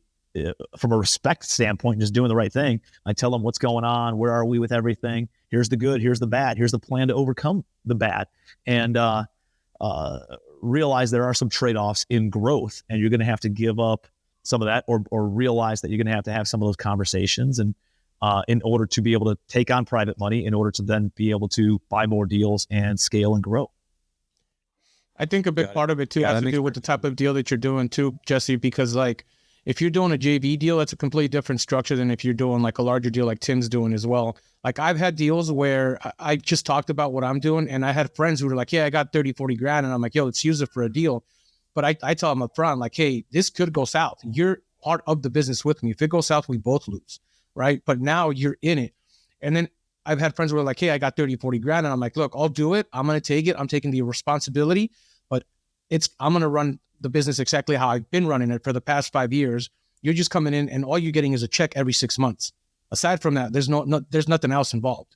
from a respect standpoint, just doing the right thing. I tell them what's going on, where are we with everything? Here's the good, here's the bad, here's the plan to overcome the bad, and realize there are some trade-offs in growth, and you're going to have to give up some of that, or realize that you're going to have some of those conversations, and in order to be able to take on private money, in order to then be able to buy more deals and scale and grow. I think a big part of it too has to do with the type of deal that you're doing too, Jesse, because like if you're doing a JV deal, it's a completely different structure than if you're doing like a larger deal like Tim's doing as well. Like I've had deals where I just talked about what I'm doing and I had friends who were like, yeah, I got 30, 40 grand. And I'm like, yo, let's use it for a deal. But I tell them up front, like, hey, this could go south. You're part of the business with me. If it goes south, we both lose, right? But now you're in it. And then I've had friends who are like, hey, I got 30, 40 grand. And I'm like, look, I'll do it. I'm going to take it. I'm taking the responsibility, but I'm going to run the business exactly how I've been running it for the past 5 years. You're just coming in and all you're getting is a check every 6 months. Aside from that, there's nothing else involved.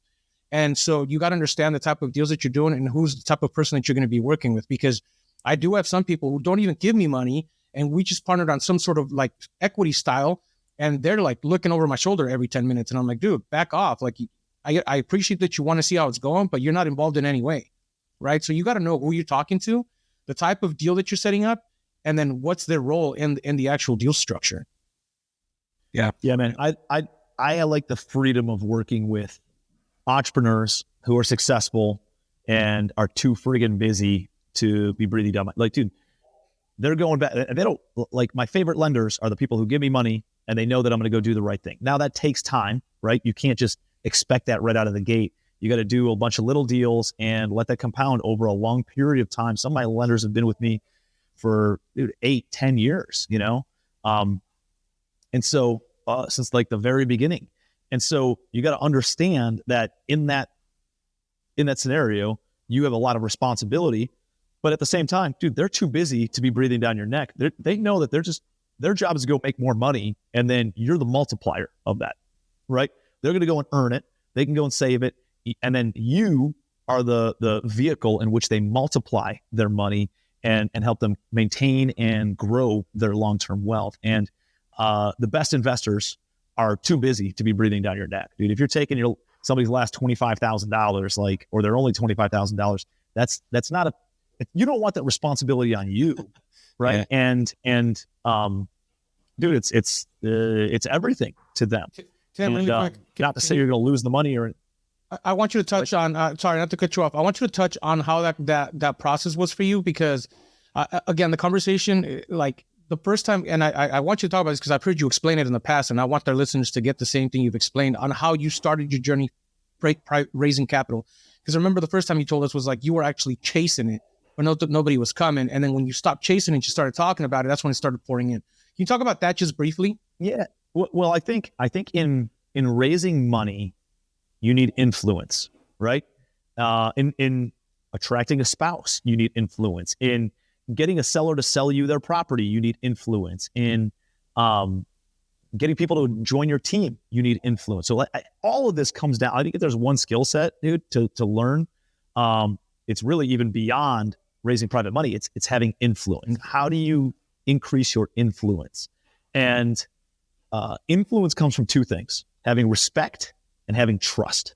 And so you got to understand the type of deals that you're doing and who's the type of person that you're going to be working with, because I do have some people who don't even give me money and we just partnered on some sort of like equity style and they're like looking over my shoulder every 10 minutes. And I'm like, dude, back off. Like I appreciate that you want to see how it's going, but you're not involved in any way. Right. So you got to know who you're talking to, the type of deal that you're setting up, and then what's their role in the actual deal structure. Yeah, man. I like the freedom of working with entrepreneurs who are successful and are too friggin' busy to be breathing down. Like, dude, they're going back. They don't like my favorite lenders are the people who give me money and they know that I'm going to go do the right thing. Now that takes time, right? You can't just expect that right out of the gate. You got to do a bunch of little deals and let that compound over a long period of time. Some of my lenders have been with me for 8-10 years, you know? And so since like the very beginning. And so you got to understand that in that scenario, you have a lot of responsibility, but at the same time, dude, they're too busy to be breathing down your neck. They know that their job is to go make more money. And then you're the multiplier of that, right? They're going to go and earn it. They can go and save it. And then you are the vehicle in which they multiply their money and help them maintain and grow their long-term wealth. And the best investors are too busy to be breathing down your neck, dude. If you're taking somebody's last $25,000, like, or they're only $25,000, that's not you don't want that responsibility on you, right? Yeah. And dude, it's everything to them. Tim, really quick, not to say you're going to lose the money or. I want you to touch on, sorry, not to cut you off. I want you to touch on how that process was for you, because again, the conversation, like the first time, and I want you to talk about this because I've heard you explain it in the past, and I want their listeners to get the same thing you've explained on how you started your journey raising capital. Because I remember the first time you told us was like you were actually chasing it, but nobody was coming. And then when you stopped chasing it, you started talking about it. That's when it started pouring in. Can you talk about that just briefly? Yeah. Well, I think in raising money, you need influence, right? In attracting a spouse, you need influence. In getting a seller to sell you their property, you need influence. In getting people to join your team, you need influence. So all of this comes down. I think if there's one skill set, dude, to learn, it's really even beyond raising private money. It's having influence. How do you increase your influence? And influence comes from two things: having respect and having trust.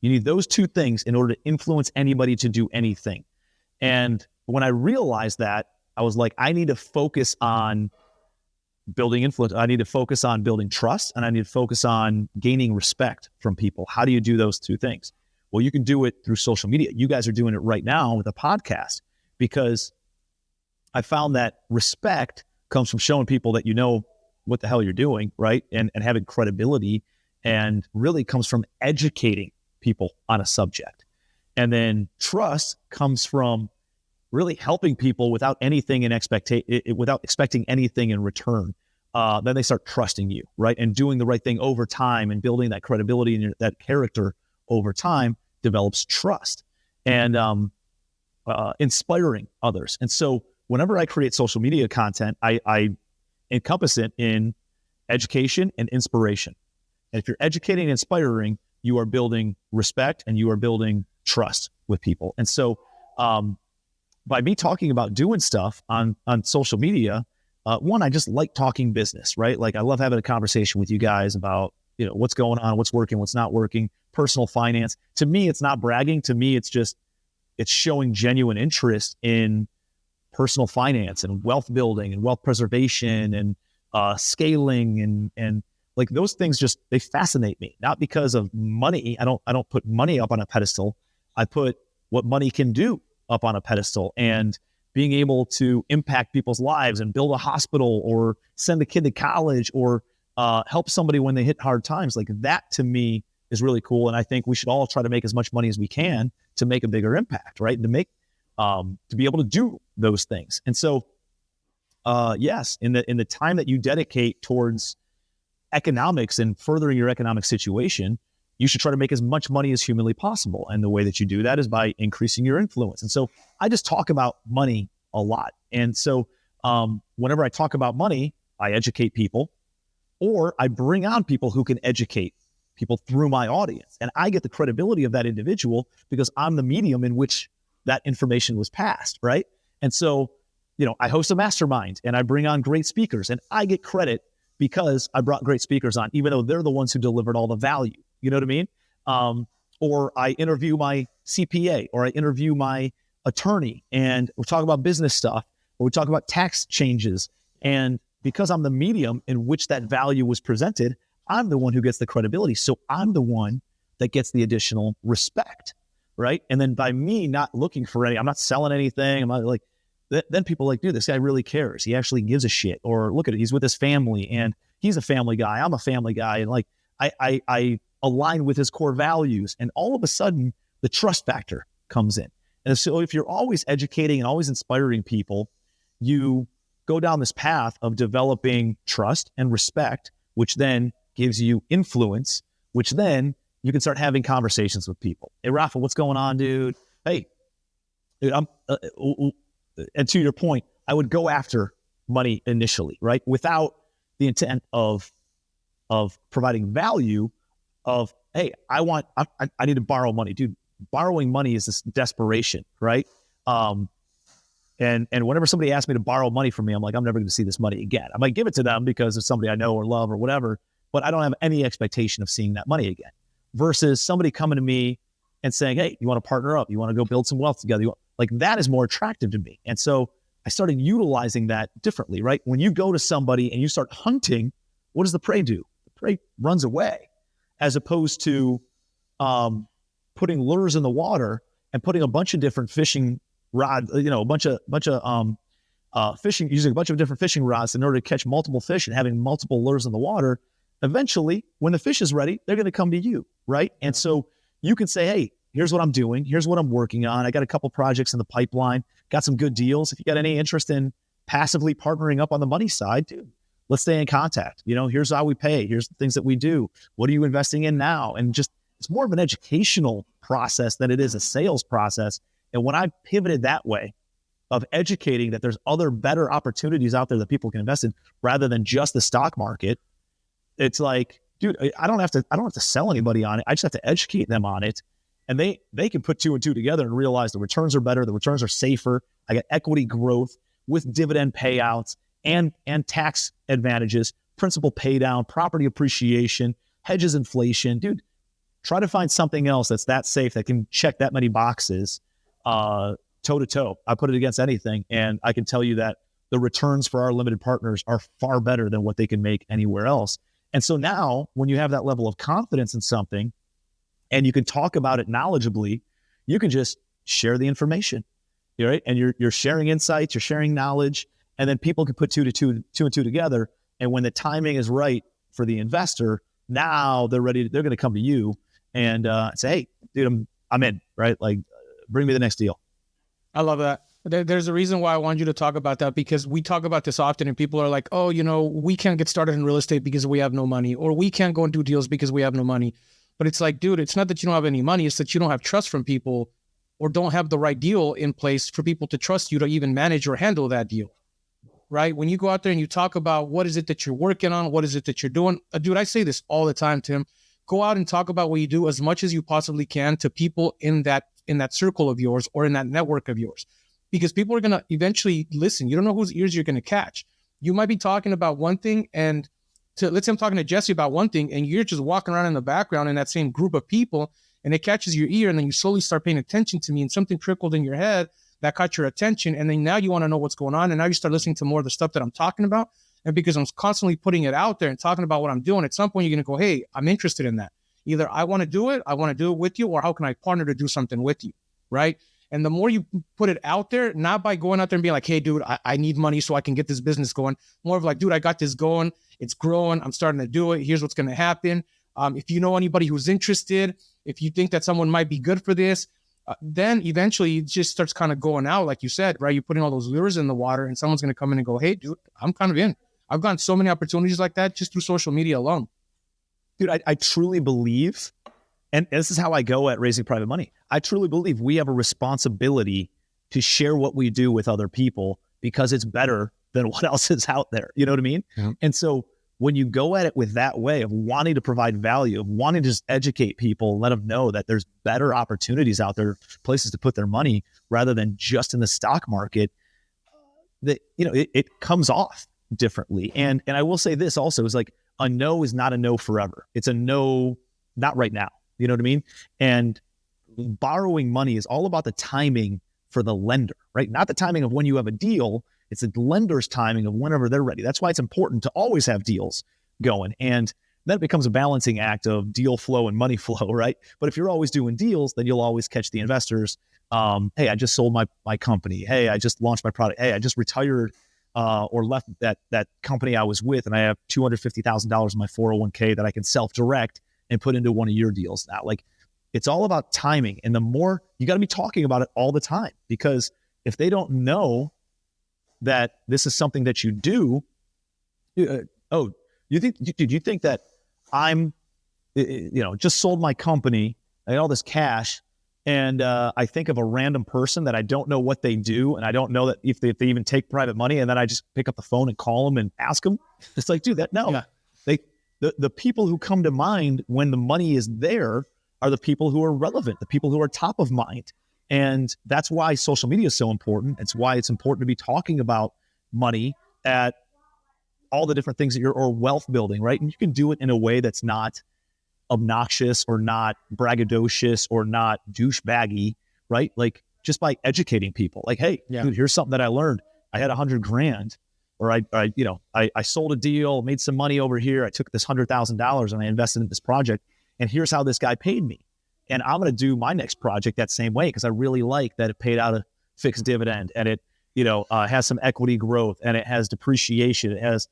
You need those two things in order to influence anybody to do anything. And when I realized that, I was like, I need to focus on building influence. I need to focus on building trust, and I need to focus on gaining respect from people. How do you do those two things? Well, you can do it through social media. You guys are doing it right now with a podcast, because I found that respect comes from showing people that you know what the hell you're doing, right? And having credibility, and really comes from educating people on a subject. And then trust comes from really helping people without anything without expecting anything in return. Then they start trusting you, right? And doing the right thing over time and building that credibility and that character over time develops trust, and inspiring others. And so whenever I create social media content, I encompass it in education and inspiration. And if you're educating and inspiring, you are building respect and you are building trust with people. And so by me talking about doing stuff on social media, one, I just like talking business, right? Like I love having a conversation with you guys about, what's going on, what's working, what's not working, personal finance. To me, it's not bragging. To me, it's showing genuine interest in personal finance and wealth building and wealth preservation and scaling and like those things they fascinate me. Not because of money. I don't put money up on a pedestal. I put what money can do up on a pedestal, and being able to impact people's lives and build a hospital or send a kid to college or help somebody when they hit hard times. Like that to me is really cool. And I think we should all try to make as much money as we can to make a bigger impact, right? And to be able to do those things. And so, yes, in the time that you dedicate towards economics and furthering your economic situation, you should try to make as much money as humanly possible. And the way that you do that is by increasing your influence. And so I just talk about money a lot. And so whenever I talk about money, I educate people, or I bring on people who can educate people through my audience. And I get the credibility of that individual because I'm the medium in which that information was passed, right? And so, I host a mastermind and I bring on great speakers, and I get credit because I brought great speakers on, even though they're the ones who delivered all the value. You know what I mean? Or I interview my CPA, or I interview my attorney, and we talk about business stuff, or we talk about tax changes. And because I'm the medium in which that value was presented, I'm the one who gets the credibility. So I'm the one that gets the additional respect, right? And then by me not looking for I'm not selling anything. I'm not like, then people are like, dude, this guy really cares. He actually gives a shit. Or look at it, he's with his family, and he's a family guy. I'm a family guy. And like, I align with his core values. And all of a sudden, the trust factor comes in. And so if you're always educating and always inspiring people, you go down this path of developing trust and respect, which then gives you influence, which then you can start having conversations with people. Hey, Rafa, what's going on, dude? Hey, dude, and to your point, I would go after money initially, right? Without the intent of providing value of, hey, I need to borrow money. Dude, borrowing money is this desperation, right? And whenever somebody asks me to borrow money from me, I'm like, I'm never going to see this money again. I might give it to them because it's somebody I know or love or whatever, but I don't have any expectation of seeing that money again. Versus somebody coming to me and saying, hey, you want to partner up? You want to go build some wealth together? Like that is more attractive to me. And so I started utilizing that differently, right? When you go to somebody and you start hunting, what does the prey do? The prey runs away, as opposed to putting lures in the water and putting a bunch of different fishing rods, a bunch of fishing, using a bunch of different fishing rods in order to catch multiple fish and having multiple lures in the water, eventually, when the fish is ready, they're going to come to you, right? And so you can say, hey, here's what I'm doing. Here's what I'm working on. I got a couple projects in the pipeline, got some good deals. If you got any interest in passively partnering up on the money side, dude, let's stay in contact. Here's how we pay. Here's the things that we do. What are you investing in now? And just, it's more of an educational process than it is a sales process. And when I pivoted that way of educating that there's other better opportunities out there that people can invest in rather than just the stock market, it's like, dude, I don't have to sell anybody on it. I just have to educate them on it. And they can put two and two together and realize the returns are better. The returns are safer. I got equity growth with dividend payouts and tax advantages, principal pay down, property appreciation, hedges inflation. Dude, try to find something else that's that safe that can check that many boxes toe to toe. I put it against anything. And I can tell you that the returns for our limited partners are far better than what they can make anywhere else. And so now when you have that level of confidence in something and you can talk about it knowledgeably, you can just share the information, right? And you're sharing insights, you're sharing knowledge, and then people can put two and two together. And when the timing is right for the investor, now they're ready. They're going to come to you and say, hey, dude, I'm in, right? Like, bring me the next deal. I love that. There's a reason why I wanted you to talk about that, because we talk about this often and people are like, oh, we can't get started in real estate because we have no money, or we can't go and do deals because we have no money. But it's like, dude, it's not that you don't have any money. It's that you don't have trust from people or don't have the right deal in place for people to trust you to even manage or handle that deal, right? When you go out there and you talk about what is it that you're working on, what is it that you're doing? Dude, I say this all the time, Tim. Go out and talk about what you do as much as you possibly can to people in that circle of yours or in that network of yours. Because people are going to eventually listen. You don't know whose ears you're going to catch. You might be talking about one thing and let's say I'm talking to Jesse about one thing and you're just walking around in the background in that same group of people and it catches your ear and then you slowly start paying attention to me and something trickled in your head that caught your attention. And then now you want to know what's going on. And now you start listening to more of the stuff that I'm talking about. And because I'm constantly putting it out there and talking about what I'm doing, at some point you're going to go, hey, I'm interested in that. Either I want to do it with you, or how can I partner to do something with you, right? And the more you put it out there, not by going out there and being like, hey, dude, I need money so I can get this business going. More of like, dude, I got this going. It's growing. I'm starting to do it. Here's what's going to happen. If you know anybody who's interested, if you think that someone might be good for this, then eventually it just starts kind of going out, like you said, right? You're putting all those lures in the water and someone's going to come in and go, hey, dude, I'm kind of in. I've gotten so many opportunities like that just through social media alone. Dude, I truly believe, and this is how I go at raising private money. I truly believe we have a responsibility to share what we do with other people because it's better than what else is out there. You know what I mean? Yeah. And so when you go at it with that way of wanting to provide value, of wanting to just educate people, let them know that there's better opportunities out there, places to put their money rather than just in the stock market, that, it comes off differently. And I will say this also is like, a no is not a no forever. It's a no, not right now. You know what I mean? And borrowing money is all about the timing for the lender, right? Not the timing of when you have a deal. It's the lender's timing of whenever they're ready. That's why it's important to always have deals going. And then it becomes a balancing act of deal flow and money flow, right? But if you're always doing deals, then you'll always catch the investors. Hey, I just sold my company. Hey, I just launched my product. Hey, I just retired or left that company I was with, and I have $250,000 in my 401k that I can self-direct and put into one of your deals now. Like, it's all about timing. And the more you got to be talking about it all the time, because if they don't know that this is something that you do, you think that I'm, just sold my company, I got all this cash, and I think of a random person that I don't know what they do, and I don't know that if they even take private money, and then I just pick up the phone and call them and ask them. It's like, dude, the people who come to mind when the money is there are the people who are relevant, the people who are top of mind. And that's why social media is so important. It's why it's important to be talking about money at all the different things that or wealth building, right? And you can do it in a way that's not obnoxious or not braggadocious or not douchebaggy, right? Like, just by educating people, like, hey, dude, here's something that I learned. I had $100,000, or I sold a deal, made some money over here. I took this $100,000 and I invested in this project, and here's how this guy paid me. And I'm going to do my next project that same way because I really like that it paid out a fixed dividend and it, has some equity growth and it has depreciation. It has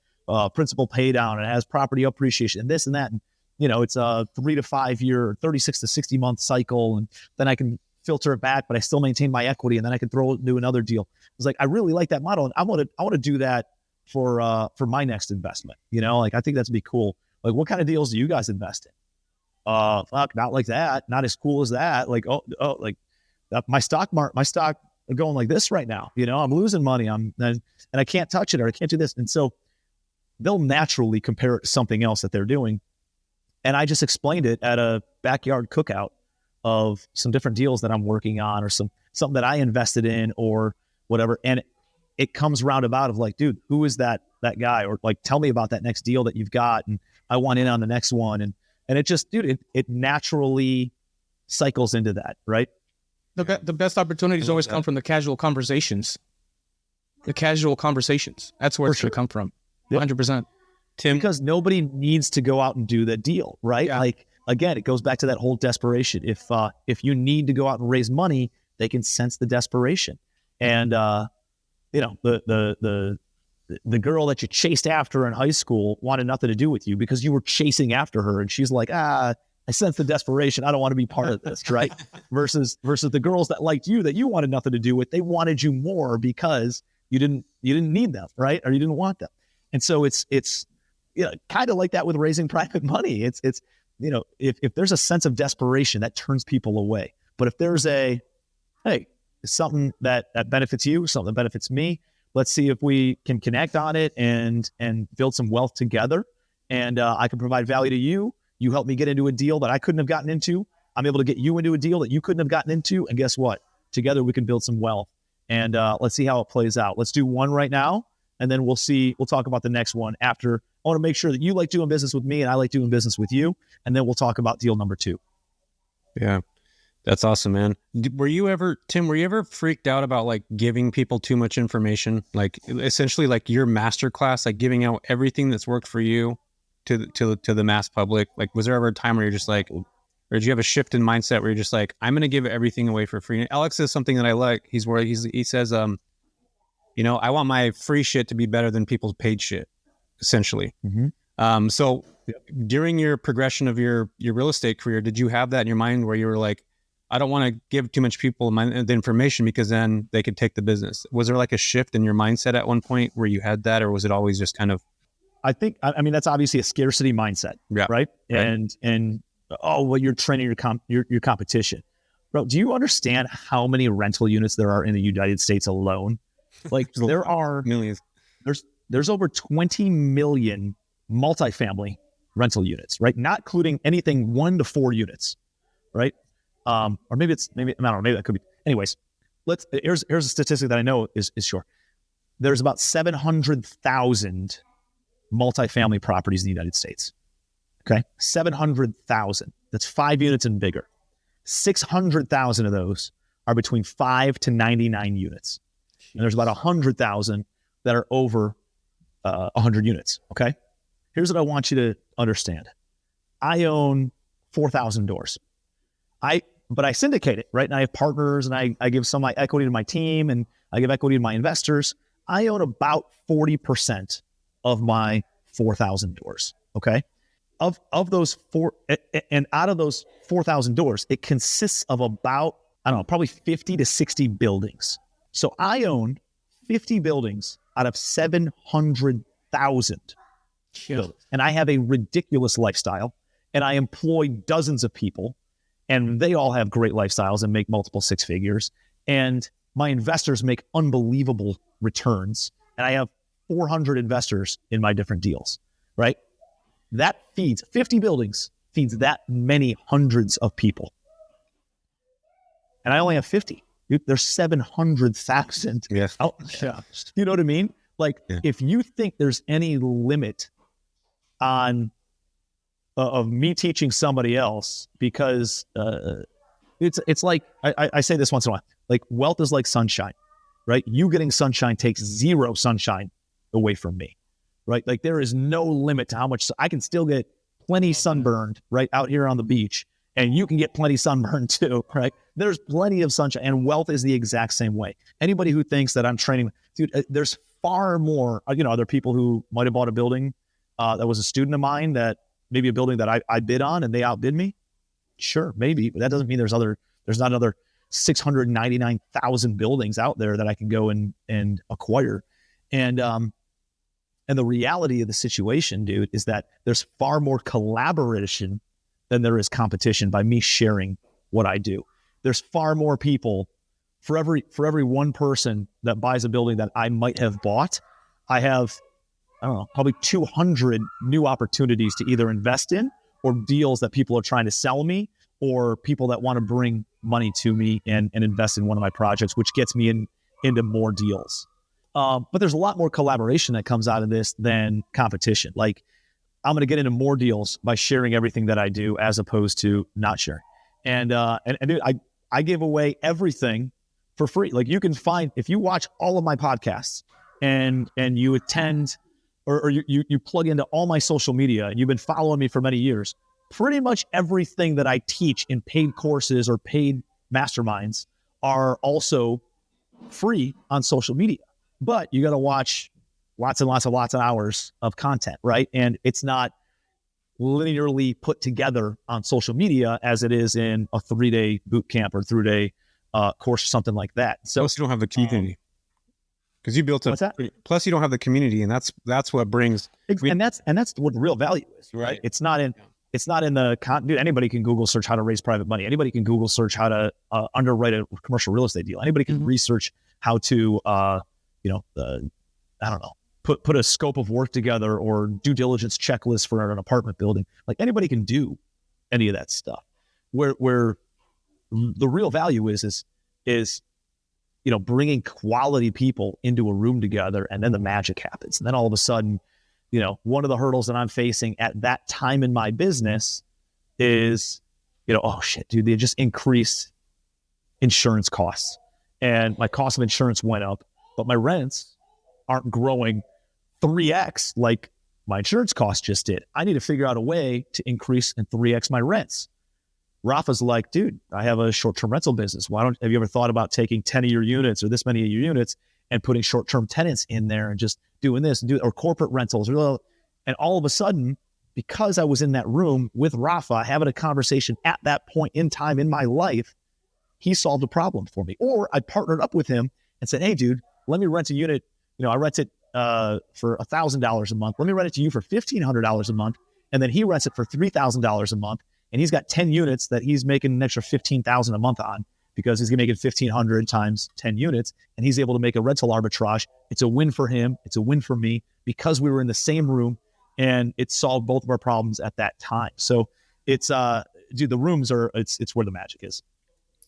principal pay down and it has property appreciation and this and that. And, it's a 3 to 5 year, 36 to 60 month cycle. And then I can filter it back, but I still maintain my equity and then I can do another deal. It's like, I really like that model. And I want to do that for my next investment. I think that's be cool. Like, what kind of deals do you guys invest in? Not like that. Not as cool as that. Like, my stock are going like this right now. I'm losing money. And I can't touch it or I can't do this. And so they'll naturally compare it to something else that they're doing. And I just explained it at a backyard cookout of some different deals that I'm working on or something that I invested in or whatever. And it comes roundabout of like, dude, who is that guy? Or like, tell me about that next deal that you've got. And I want in on the next one. And it just, dude, it naturally cycles into that, right? The best opportunities always come from the casual conversations. The casual conversations. That's where it's going to come from. 100%. Tim? Because nobody needs to go out and do the deal, right? Yeah. Like, again, it goes back to that whole desperation. If you need to go out and raise money, they can sense the desperation. And, the girl that you chased after in high school wanted nothing to do with you because you were chasing after her. And she's like, I sense the desperation. I don't want to be part of this, right? versus the girls that liked you that you wanted nothing to do with, they wanted you more because you didn't need them, right? Or you didn't want them. And so it's kind of like that with raising private money. It's if there's a sense of desperation, that turns people away. But if there's hey, it's something that benefits you, something that benefits me, let's see if we can connect on it and build some wealth together. And I can provide value to you. You help me get into a deal that I couldn't have gotten into. I'm able to get you into a deal that you couldn't have gotten into. And guess what? Together we can build some wealth. And let's see how it plays out. Let's do one right now. And then we'll talk about the next one after. I want to make sure that you like doing business with me and I like doing business with you. And then we'll talk about deal number 2. Yeah. That's awesome, man. Tim, were you ever freaked out about like giving people too much information? Like essentially like your masterclass, like giving out everything that's worked for you to the mass public? Like, was there ever a time where you're just like, or did you have a shift in mindset where you're just like, I'm going to give everything away for free? And Alex says something that I like. He says, I want my free shit to be better than people's paid shit, essentially. Mm-hmm. So during your progression of your real estate career, did you have that in your mind where you were like, I don't want to give too much people the information because then they could take the business? Was there like a shift in your mindset at one point where you had that, or was it always just kind of? I think, that's obviously a scarcity mindset, right? And you're training your competition. Bro, do you understand how many rental units there are in the United States alone? Like there are millions. There's over 20 million multifamily rental units, right? Not including anything 1 to 4 units, right? Or maybe I don't know, maybe that could be. Anyways, here's a statistic that I know is sure. There's about 700,000 multifamily properties in the United States. Okay, 700,000. That's 5 units and bigger. 600,000 of those are between 5 to 99 units. And there's about 100,000 that are over 100 units. Okay. Here's what I want you to understand. I own 4,000 doors. But I syndicate it, right? And I have partners and I give some of my equity to my team and I give equity to my investors. I own about 40% of my 4,000 doors. Okay. Of those and out of those 4,000 doors, it consists of about, probably 50 to 60 buildings. So I own 50 buildings out of 700,000 buildings. And I have a ridiculous lifestyle and I employ dozens of people and they all have great lifestyles and make multiple 6 figures. And my investors make unbelievable returns. And I have 400 investors in my different deals, right? That feeds 50 buildings, feeds that many hundreds of people. And I only have 50. There's 700,000. Yes. Yeah. You know what I mean? Like, if you think there's any limit on of me teaching somebody else, because it's like, I say this once in a while, like wealth is like sunshine, right? You getting sunshine takes 0 sunshine away from me, right? Like there is no limit to how much I can still get plenty sunburned right out here on the beach and you can get plenty sunburn too, right? There's plenty of sunshine, and wealth is the exact same way. Anybody who thinks that I'm training, dude, there's far more, other people who might have bought a building that was a student of mine, that maybe a building that I bid on and they outbid me. Sure, maybe, but that doesn't mean there's not another 699,000 buildings out there that I can go and acquire. And the reality of the situation, dude, is that there's far more collaboration than there is competition by me sharing what I do. There's far more people. For every one person that buys a building that I might have bought, I have, I don't know, probably 200 new opportunities to either invest in, or deals that people are trying to sell me, or people that want to bring money to me and invest in one of my projects, which gets me into more deals. But there's a lot more collaboration that comes out of this than competition. Like, I'm going to get into more deals by sharing everything that I do, as opposed to not sharing. And dude, I give away everything for free. Like, you can find, if you watch all of my podcasts and you attend or you plug into all my social media, and you've been following me for many years, pretty much everything that I teach in paid courses or paid masterminds are also free on social media. But you got to watch lots of hours of content, right? And it's not linearly put together on social media as it is in a 3-day boot camp or 3-day course or something like that. So Plus, you don't have the community, because you built what's that? Plus, you don't have the community, and that's what brings. And that's what the real value is, right? It's not in the dude. Anybody can Google search how to raise private money. Anybody can Google search how to underwrite a commercial real estate deal. Anybody can research how to I don't know, put a scope of work together or due diligence checklist for an apartment building. Like, anybody can do any of that stuff. Where the real value is bringing quality people into a room together, and then the magic happens. And then all of a sudden, one of the hurdles that I'm facing at that time in my business is, oh shit, dude, they just increased insurance costs, and my cost of insurance went up, but my rents aren't growing 3x like my insurance costs just did. I need to figure out a way to increase and 3x my rents. Rafa's like, dude, I have a short-term rental business. Have you ever thought about taking 10 of your units or this many of your units and putting short-term tenants in there and just doing this or corporate rentals? And all of a sudden, because I was in that room with Rafa having a conversation at that point in time in my life, he solved a problem for me. Or I partnered up with him and said, hey, dude, let me rent a unit. I rent it for $1,000 a month. Let me rent it to you for $1,500 a month. And then he rents it for $3,000 a month. And he's got 10 units that he's making an extra $15,000 a month on, because he's going to make it 1,500 times 10 units. And he's able to make a rental arbitrage. It's a win for him. It's a win for me, because we were in the same room, and it solved both of our problems at that time. So it's, dude, the rooms it's where the magic is.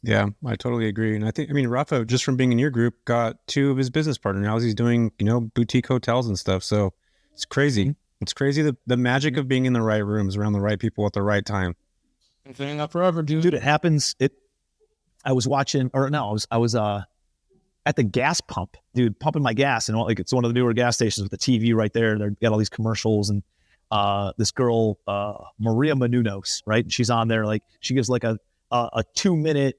Yeah, I totally agree. And Rafa, just from being in your group, got 2 of his business partners. Now he's doing, boutique hotels and stuff. So it's crazy. It's crazy, the magic of being in the right rooms around the right people at the right time. It's not forever, dude. Dude, it happens. I was at the gas pump, dude, pumping my gas, and it's one of the newer gas stations with the TV right there. They've got all these commercials, and this girl, Maria Menounos, right? And she's on there, like, she gives like a 2-minute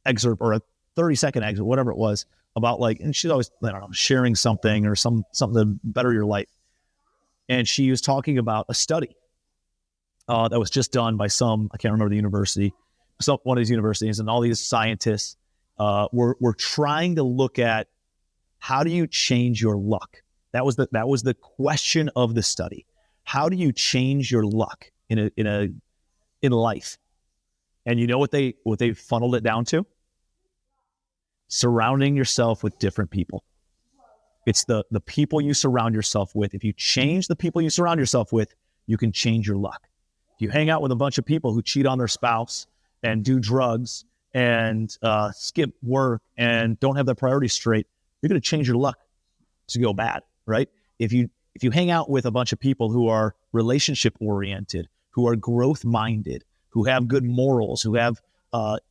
excerpt or a 30-second excerpt, whatever it was, about and she's always, I don't know, sharing something or something to better your life. And she was talking about a study that was just done by I can't remember the university, one of these universities, and all these scientists were trying to look at, how do you change your luck? That was the question of the study. How do you change your luck in life? And you know what they funneled it down to? Surrounding yourself with different people. It's the people you surround yourself with. If you change the people you surround yourself with, you can change your luck. If you hang out with a bunch of people who cheat on their spouse and do drugs and skip work and don't have their priorities straight, you're going to change your luck to go bad, right? If you hang out with a bunch of people who are relationship oriented, who are growth minded, who have good morals, who have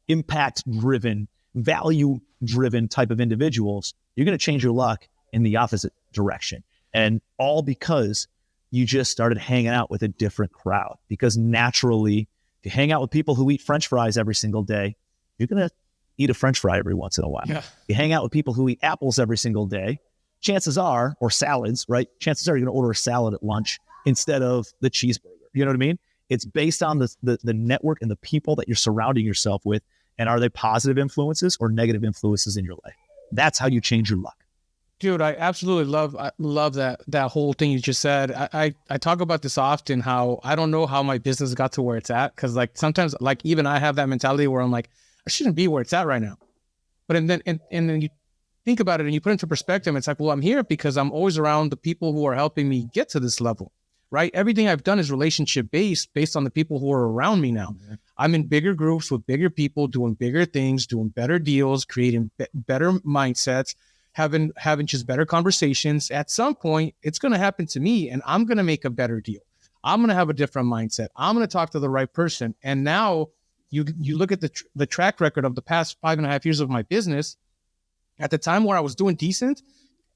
impact driven, value driven type of individuals, you're going to change your luck in the opposite direction. And all because you just started hanging out with a different crowd, because naturally If you hang out with people who eat French fries every single day, you're going to eat a French fry every once in a while. Yeah. If you hang out with people who eat apples every single day, chances are, or salads, right? Chances are you're going to order a salad at lunch instead of the cheeseburger. You know what I mean? It's based on the network and the people that you're surrounding yourself with. And are they positive influences or negative influences in your life? That's how you change your luck. Dude, I absolutely love that whole thing you just said. I talk about this often, how I don't know how my business got to where it's at. Cause like sometimes like even I have that mentality where I'm like, I shouldn't be where it's at right now. But and then you think about it and you put it into perspective. It's like, well, I'm here because I'm always around the people who are helping me get to this level, right? Everything I've done is relationship based on the people who are around me now. Mm-hmm. I'm in bigger groups with bigger people, doing bigger things, doing better deals, creating better mindsets, having just better conversations. At some point, it's going to happen to me and I'm going to make a better deal. I'm going to have a different mindset. I'm going to talk to the right person. And now you look at the track record of the past 5.5 years of my business. At the time where I was doing decent,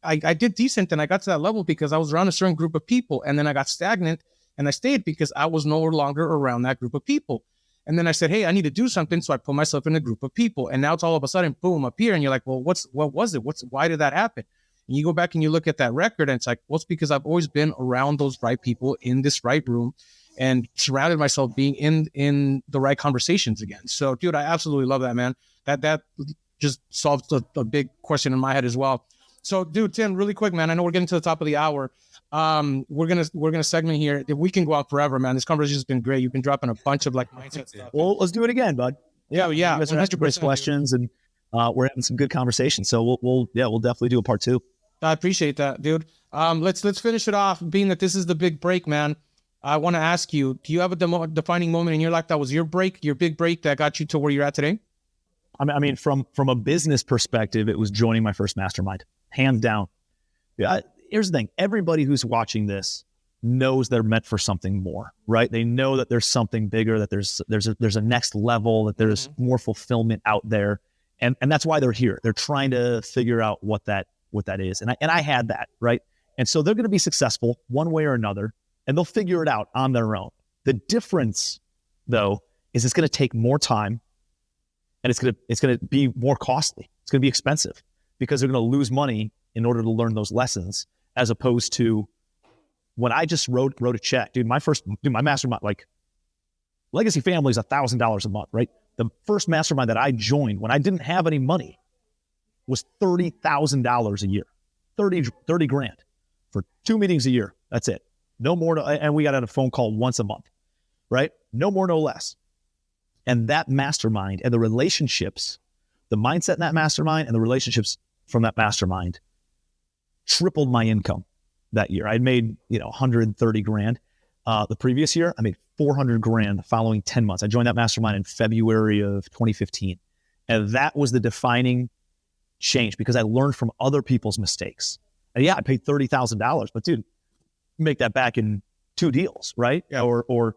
I did decent and I got to that level because I was around a certain group of people, and then I got stagnant and I stayed because I was no longer around that group of people. And then I said, hey, I need to do something. So I put myself in a group of people, and now it's all of a sudden, boom, up here. And you're like, well, what was it? Why did that happen? And you go back and you look at that record and it's like, well, it's because I've always been around those right people in this right room and surrounded myself being in the right conversations again. So dude, I absolutely love that, man. That just solves a big question in my head as well. So dude, Tim, really quick, man, I know we're getting to the top of the hour. We're gonna segment here. We can go out forever, man. This conversation has been great. You've been dropping a bunch of like mindset stuff. Well, let's do it again, bud. Yeah. You guys are asking great questions, and we're having some good conversations. So we'll definitely do a part 2. I appreciate that, dude. Let's finish it off. Being that this is the big break, man, I want to ask you: do you have a defining moment in your life that was your big break that got you to where you're at today? I mean, from a business perspective, it was joining my first mastermind, hands down. Yeah. Here's the thing: everybody who's watching this knows they're meant for something more, right? They know that there's something bigger, that there's a next level, that there's more fulfillment out there, and that's why they're here. They're trying to figure out what that is, and I had that, right? And so they're going to be successful one way or another, and they'll figure it out on their own. The difference, though, is it's going to take more time, and it's going to be more costly. It's going to be expensive because they're going to lose money in order to learn those lessons, as opposed to when I just wrote a check. Dude, my mastermind, like Legacy Family, is $1,000 a month, right? The first mastermind that I joined when I didn't have any money was $30,000 a year, 30 grand for 2 meetings a year. That's it. No more. And we got on a phone call once a month, right? No more, no less. And that mastermind and the relationships, the mindset in that mastermind and the relationships from that mastermind tripled my income that year. I made, 130 grand. The previous year, I made 400 grand the following 10 months. I joined that mastermind in February of 2015. And that was the defining change because I learned from other people's mistakes. And yeah, I paid $30,000, but dude, make that back in 2 deals, right? Yeah. Or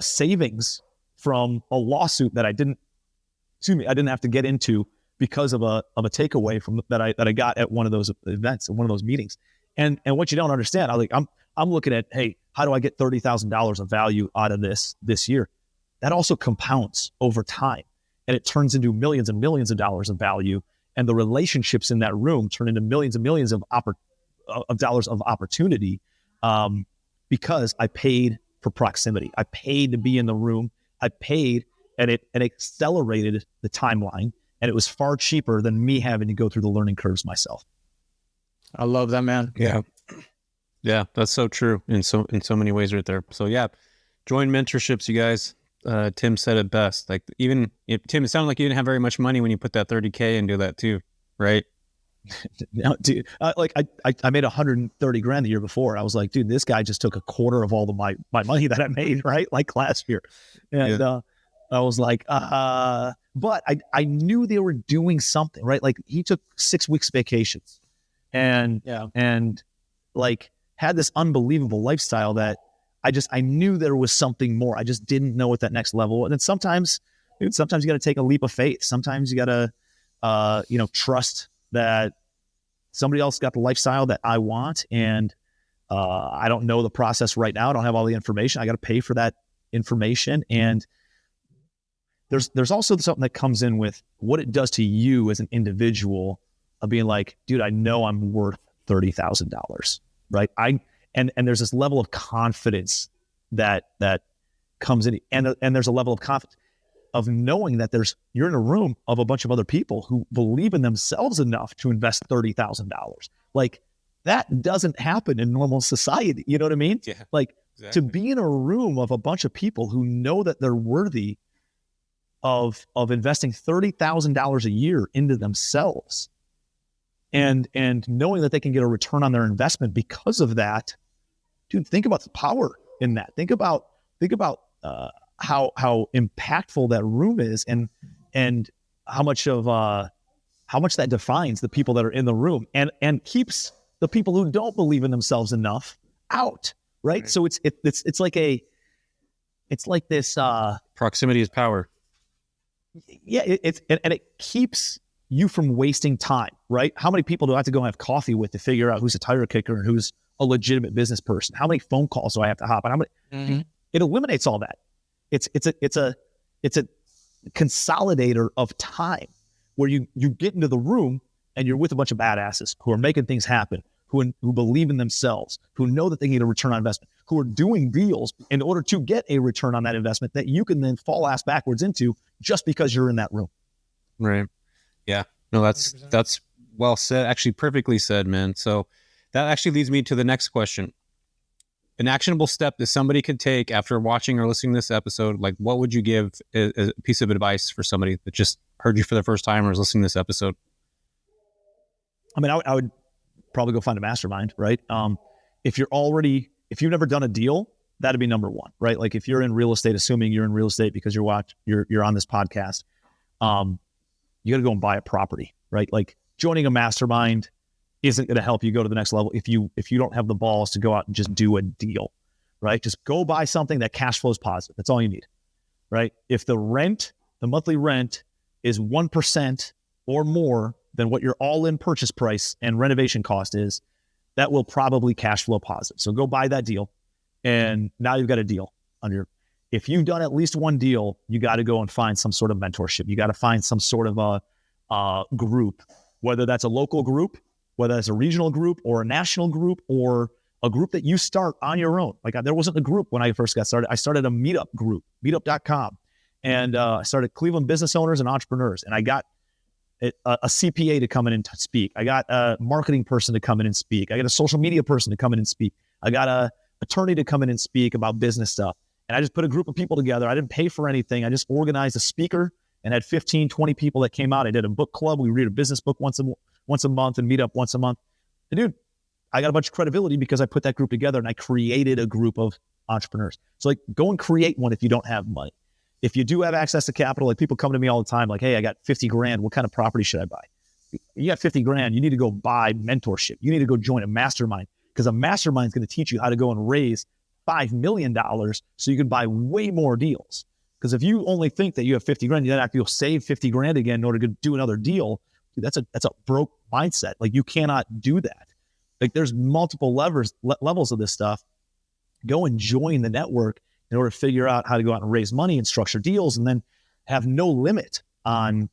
savings from a lawsuit that I didn't have to get into because of a takeaway from that I got at one of those events, one of those meetings. And what you don't understand, I'm looking at, hey, how do I get $30,000 of value out of this year? That also compounds over time, and it turns into millions and millions of dollars of value. And the relationships in that room turn into millions and millions of dollars of opportunity, because I paid for proximity. I paid to be in the room. I paid, and it accelerated the timeline. And it was far cheaper than me having to go through the learning curves myself. I love that, man. Yeah. Yeah, that's so true in so many ways right there. So yeah, join mentorships, you guys. Tim said it best. Like even if Tim, it sounded like you didn't have very much money when you put that 30K into that too, right? No, dude, I made 130 grand the year before. I was like, dude, this guy just took a quarter of all of my money that I made, right? Like last year. And I was like, but I knew they were doing something, right? Like he took 6 weeks vacations and like had this unbelievable lifestyle that I knew there was something more. I just didn't know what that next level was. And then sometimes you got to take a leap of faith. Sometimes you got to, trust that somebody else got the lifestyle that I want. And I don't know the process right now. I don't have all the information. I got to pay for that information. And there's also something that comes in with what it does to you as an individual of being like, dude, I know I'm worth $30,000, right? And there's this level of confidence that comes in, and there's a level of confidence of knowing that you're in a room of a bunch of other people who believe in themselves enough to invest $30,000. Like, that doesn't happen in normal society. You know what I mean? Yeah, like exactly. To be in a room of a bunch of people who know that they're worthy of investing $30,000 a year into themselves, and knowing that they can get a return on their investment because of that, dude, think about the power in that. Think about how impactful that room is, and how much that defines the people that are in the room, and keeps the people who don't believe in themselves enough out, right? So it's like this proximity is power. Yeah, it keeps you from wasting time, right? How many people do I have to go and have coffee with to figure out who's a tire kicker and who's a legitimate business person? How many phone calls do I have to hop on? It eliminates all that. It's a consolidator of time, where you get into the room and you're with a bunch of badasses who are making things happen, who believe in themselves, who know that they need a return on investment, who are doing deals in order to get a return on that investment that you can then fall ass backwards into just because you're in that room. Right. Yeah. No, that's well said. Actually, perfectly said, man. So that actually leads me to the next question. An actionable step that somebody could take after watching or listening to this episode, like, what would you give as a piece of advice for somebody that just heard you for the first time or is listening to this episode? I mean, I would probably go find a mastermind, right? If you've never done a deal, that'd be number one, right? Like, if you're in real estate, assuming you're in real estate because you're on this podcast, you got to go and buy a property, right? Like, joining a mastermind isn't going to help you go to the next level if you don't have the balls to go out and just do a deal, right? Just go buy something that cash flows positive. That's all you need, right? If the monthly rent is 1% or more than what your all-in purchase price and renovation cost is, that will probably cash flow positive. So go buy that deal, and now you've got a deal under. If you've done at least one deal, you got to go and find some sort of mentorship. You got to find some sort of a group, whether that's a local group, whether it's a regional group or a national group, or a group that you start on your own. Like, there wasn't a group when I first got started. I started a meetup group, meetup.com. And I started Cleveland Business Owners and Entrepreneurs. And I got a CPA to come in and speak. I got a marketing person to come in and speak. I got a social media person to come in and speak. I got a attorney to come in and speak about business stuff. And I just put a group of people together. I didn't pay for anything. I just organized a speaker and had 15, 20 people that came out. I did a book club. We read a business book once a month and meet up once a month. And dude, I got a bunch of credibility because I put that group together and I created a group of entrepreneurs. So, like, go and create one if you don't have money. If you do have access to capital, like, people come to me all the time, like, hey, I got 50 grand. What kind of property should I buy? You got 50 grand. You need to go buy mentorship. You need to go join a mastermind, because a mastermind is going to teach you how to go and raise $5 million so you can buy way more deals. Because if you only think that you have 50 grand, you then have to go save 50 grand again in order to do another deal. Dude, that's a broke mindset. Like, you cannot do that. Like, there's multiple levels of this stuff. Go and join the network in order to figure out how to go out and raise money and structure deals, and then have no limit on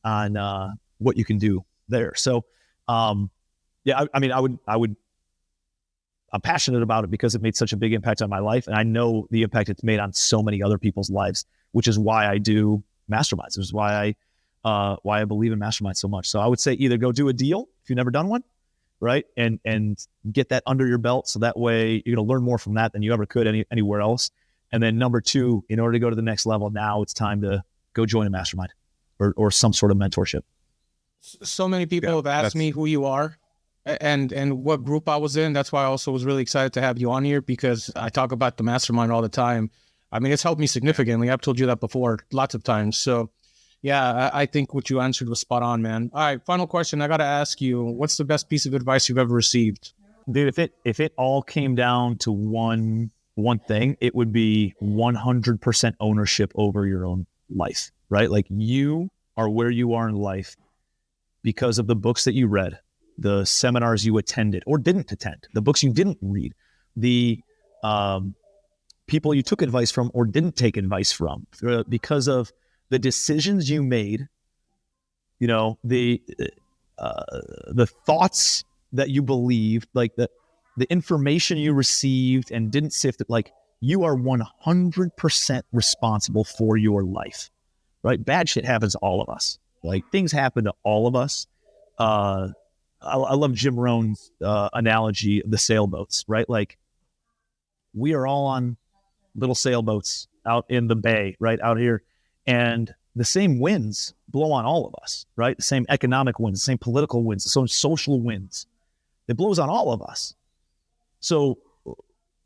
what you can do there. So, yeah, I mean, I'm passionate about it because it made such a big impact on my life, and I know the impact it's made on so many other people's lives, which is why I do masterminds. Which is why I believe in masterminds so much. So I would say either go do a deal if you've never done one, right, and get that under your belt, so that way you're going to learn more from that than you ever could anywhere else. And then number two, in order to go to the next level, now it's time to go join a mastermind or some sort of mentorship. So many people have asked me who you are and what group I was in. That's why I also was really excited to have you on here, because I talk about the mastermind all the time. I mean, it's helped me significantly. I've told you that before lots of times. So yeah, I think what you answered was spot on, man. All right, final question. I got to ask you, what's the best piece of advice you've ever received? Dude, if it all came down to one thing, it would be 100% ownership over your own life, right? Like, you are where you are in life because of the books that you read, the seminars you attended or didn't attend, the books you didn't read, the people you took advice from or didn't take advice from, because of the decisions you made, you know, the thoughts that you believed, like the information you received and didn't sift it, like you are 100% responsible for your life, right? Bad shit happens to all of us. Like things happen to all of us. I love Jim Rohn's analogy of the sailboats, right? Like we are all on little sailboats out in the bay, right out here. And the same winds blow on all of us, right? The same economic winds, the same political winds, the same social winds. It blows on all of us. So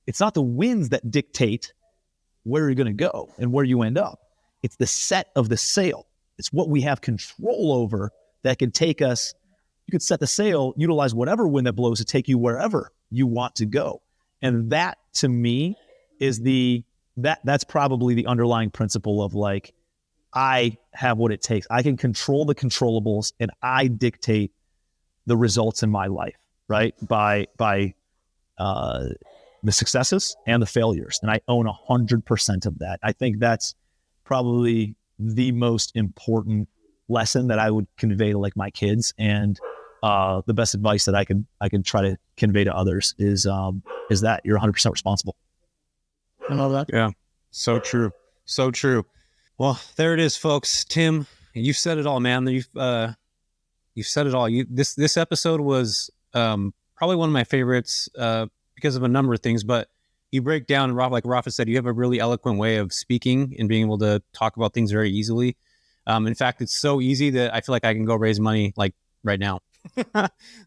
it's not the winds that dictate where you're going to go and where you end up. It's the set of the sail. It's what we have control over that can take us. You could set the sail, utilize whatever wind that blows to take you wherever you want to go. And that to me is that's probably the underlying principle of like, I have what it takes. I can control the controllables and I dictate the results in my life, right? By the successes and the failures. And I own 100% of that. I think that's probably the most important lesson that I would convey to like my kids. And the best advice that I can try to convey to others is that you're 100% responsible. I love that. Yeah. So true. So true. Well, there it is, folks. Tim, you've said it all, man. You've said it all. This episode was probably one of my favorites because of a number of things, but you break down, like Rafa said, you have a really eloquent way of speaking and being able to talk about things very easily. In fact, it's so easy that I feel like I can go raise money like right now.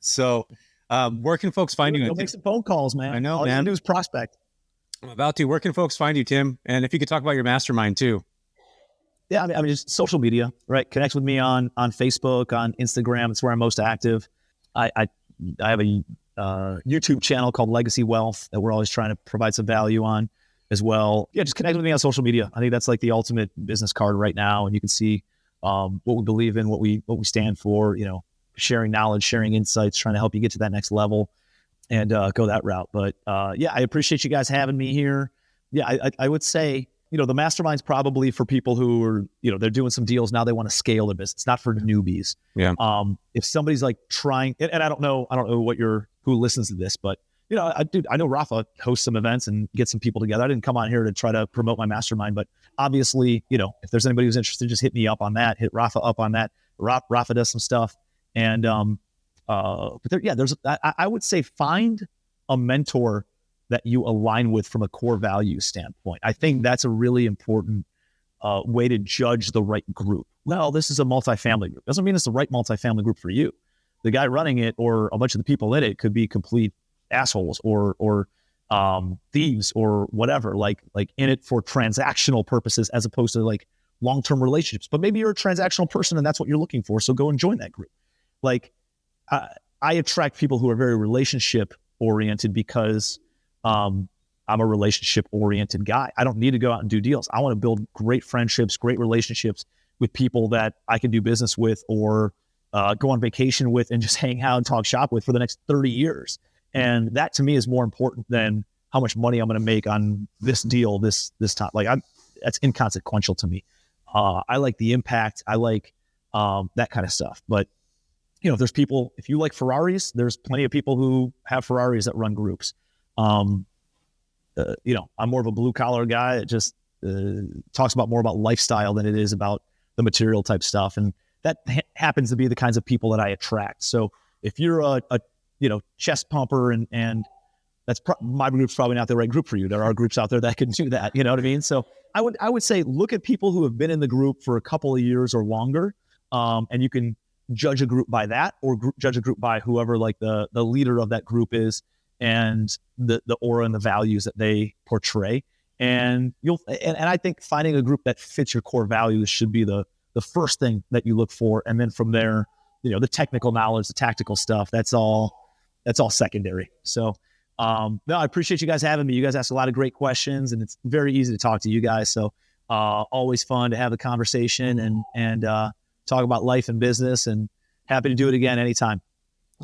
So where can folks find you? Go make some phone calls, man. I know, all man. you can do is prospect. I'm about to. Where can folks find you, Tim? And if you could talk about your mastermind too. Yeah, I mean, just social media, right? Connect with me on Facebook, on Instagram. It's where I'm most active. I have a YouTube channel called Legacy Wealth that we're always trying to provide some value on as well. Yeah, just connect with me on social media. I think that's like the ultimate business card right now, and you can see what we believe in, what we stand for. You know, sharing knowledge, sharing insights, trying to help you get to that next level, and go that route. But yeah, I appreciate you guys having me here. Yeah, I would say, you know, the mastermind's probably for people who are, you know, they're doing some deals now, they want to scale their business, not for newbies. Yeah. If somebody's like trying, and I don't know who listens to this, but you know, I know Rafa hosts some events and gets some people together. I didn't come on here to try to promote my mastermind, but obviously, you know, if there's anybody who's interested, just hit me up on that, hit Rafa up on that. Rafa does some stuff. And, but there, yeah, I would say find a mentor that you align with from a core value standpoint. I think that's a really important way to judge the right group. Well, this is a multifamily group. Doesn't mean it's the right multifamily group for you. The guy running it or a bunch of the people in it could be complete assholes or thieves or whatever, like in it for transactional purposes as opposed to like long-term relationships. But maybe you're a transactional person and that's what you're looking for. So go and join that group. Like I attract people who are very relationship oriented because I'm a relationship oriented guy. I don't need to go out and do deals. I want to build great friendships, great relationships with people that I can do business with or go on vacation with and just hang out and talk shop with for the next 30 years. And that to me is more important than how much money I'm going to make on this deal, this time. Like that's inconsequential to me. I like the impact. I like that kind of stuff. But you know, if you like Ferraris, there's plenty of people who have Ferraris that run groups. You know, I'm more of a blue collar guy that just talks more about lifestyle than it is about the material type stuff. And that happens to be the kinds of people that I attract. So if you're a you know, chest pumper and that's my group's probably not the right group for you. There are groups out there that can do that. You know what I mean? So I would say, look at people who have been in the group for a couple of years or longer. And you can judge a group by that or judge a group by whoever like the leader of that group is and the aura and the values that they portray. And I think finding a group that fits your core values should be the first thing that you look for. And then from there, you know, the technical knowledge, the tactical stuff, that's all secondary. So, no, I appreciate you guys having me. You guys ask a lot of great questions and it's very easy to talk to you guys. So, always fun to have a conversation and talk about life and business, and happy to do it again anytime.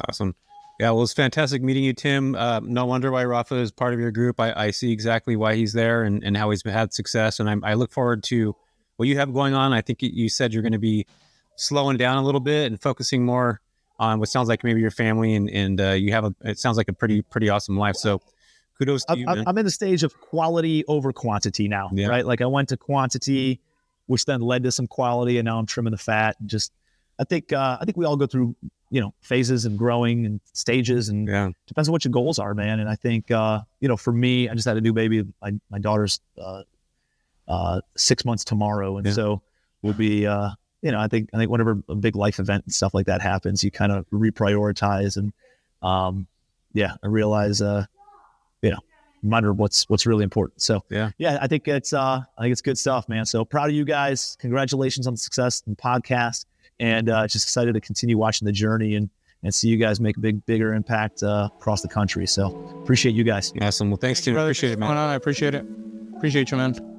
Awesome. Yeah, well, it's fantastic meeting you, Tim. No wonder why Rafa is part of your group. I see exactly why he's there and how he's had success. And I look forward to what you have going on. I think you said you're going to be slowing down a little bit and focusing more on what sounds like maybe your family, and you have it sounds like a pretty awesome life. So kudos to you, man. I'm in the stage of quality over quantity now, right? Like I went to quantity, which then led to some quality, and now I'm trimming the fat. And just, I think we all go through, phases and growing and stages, and depends on what your goals are, man. And I think, for me, I just had a new baby. My daughter's 6 months tomorrow, and so we'll be, I think whenever a big life event and stuff like that happens, you kind of reprioritize, and I realize, monitor what's really important. So I think it's good stuff, man. So proud of you guys. Congratulations on the success in the podcast, and just excited to continue watching the journey and see you guys make a bigger impact across the country. So appreciate you guys. Awesome. Well, thanks, Tim. Brother. Appreciate it, man. I appreciate it. Appreciate you, man.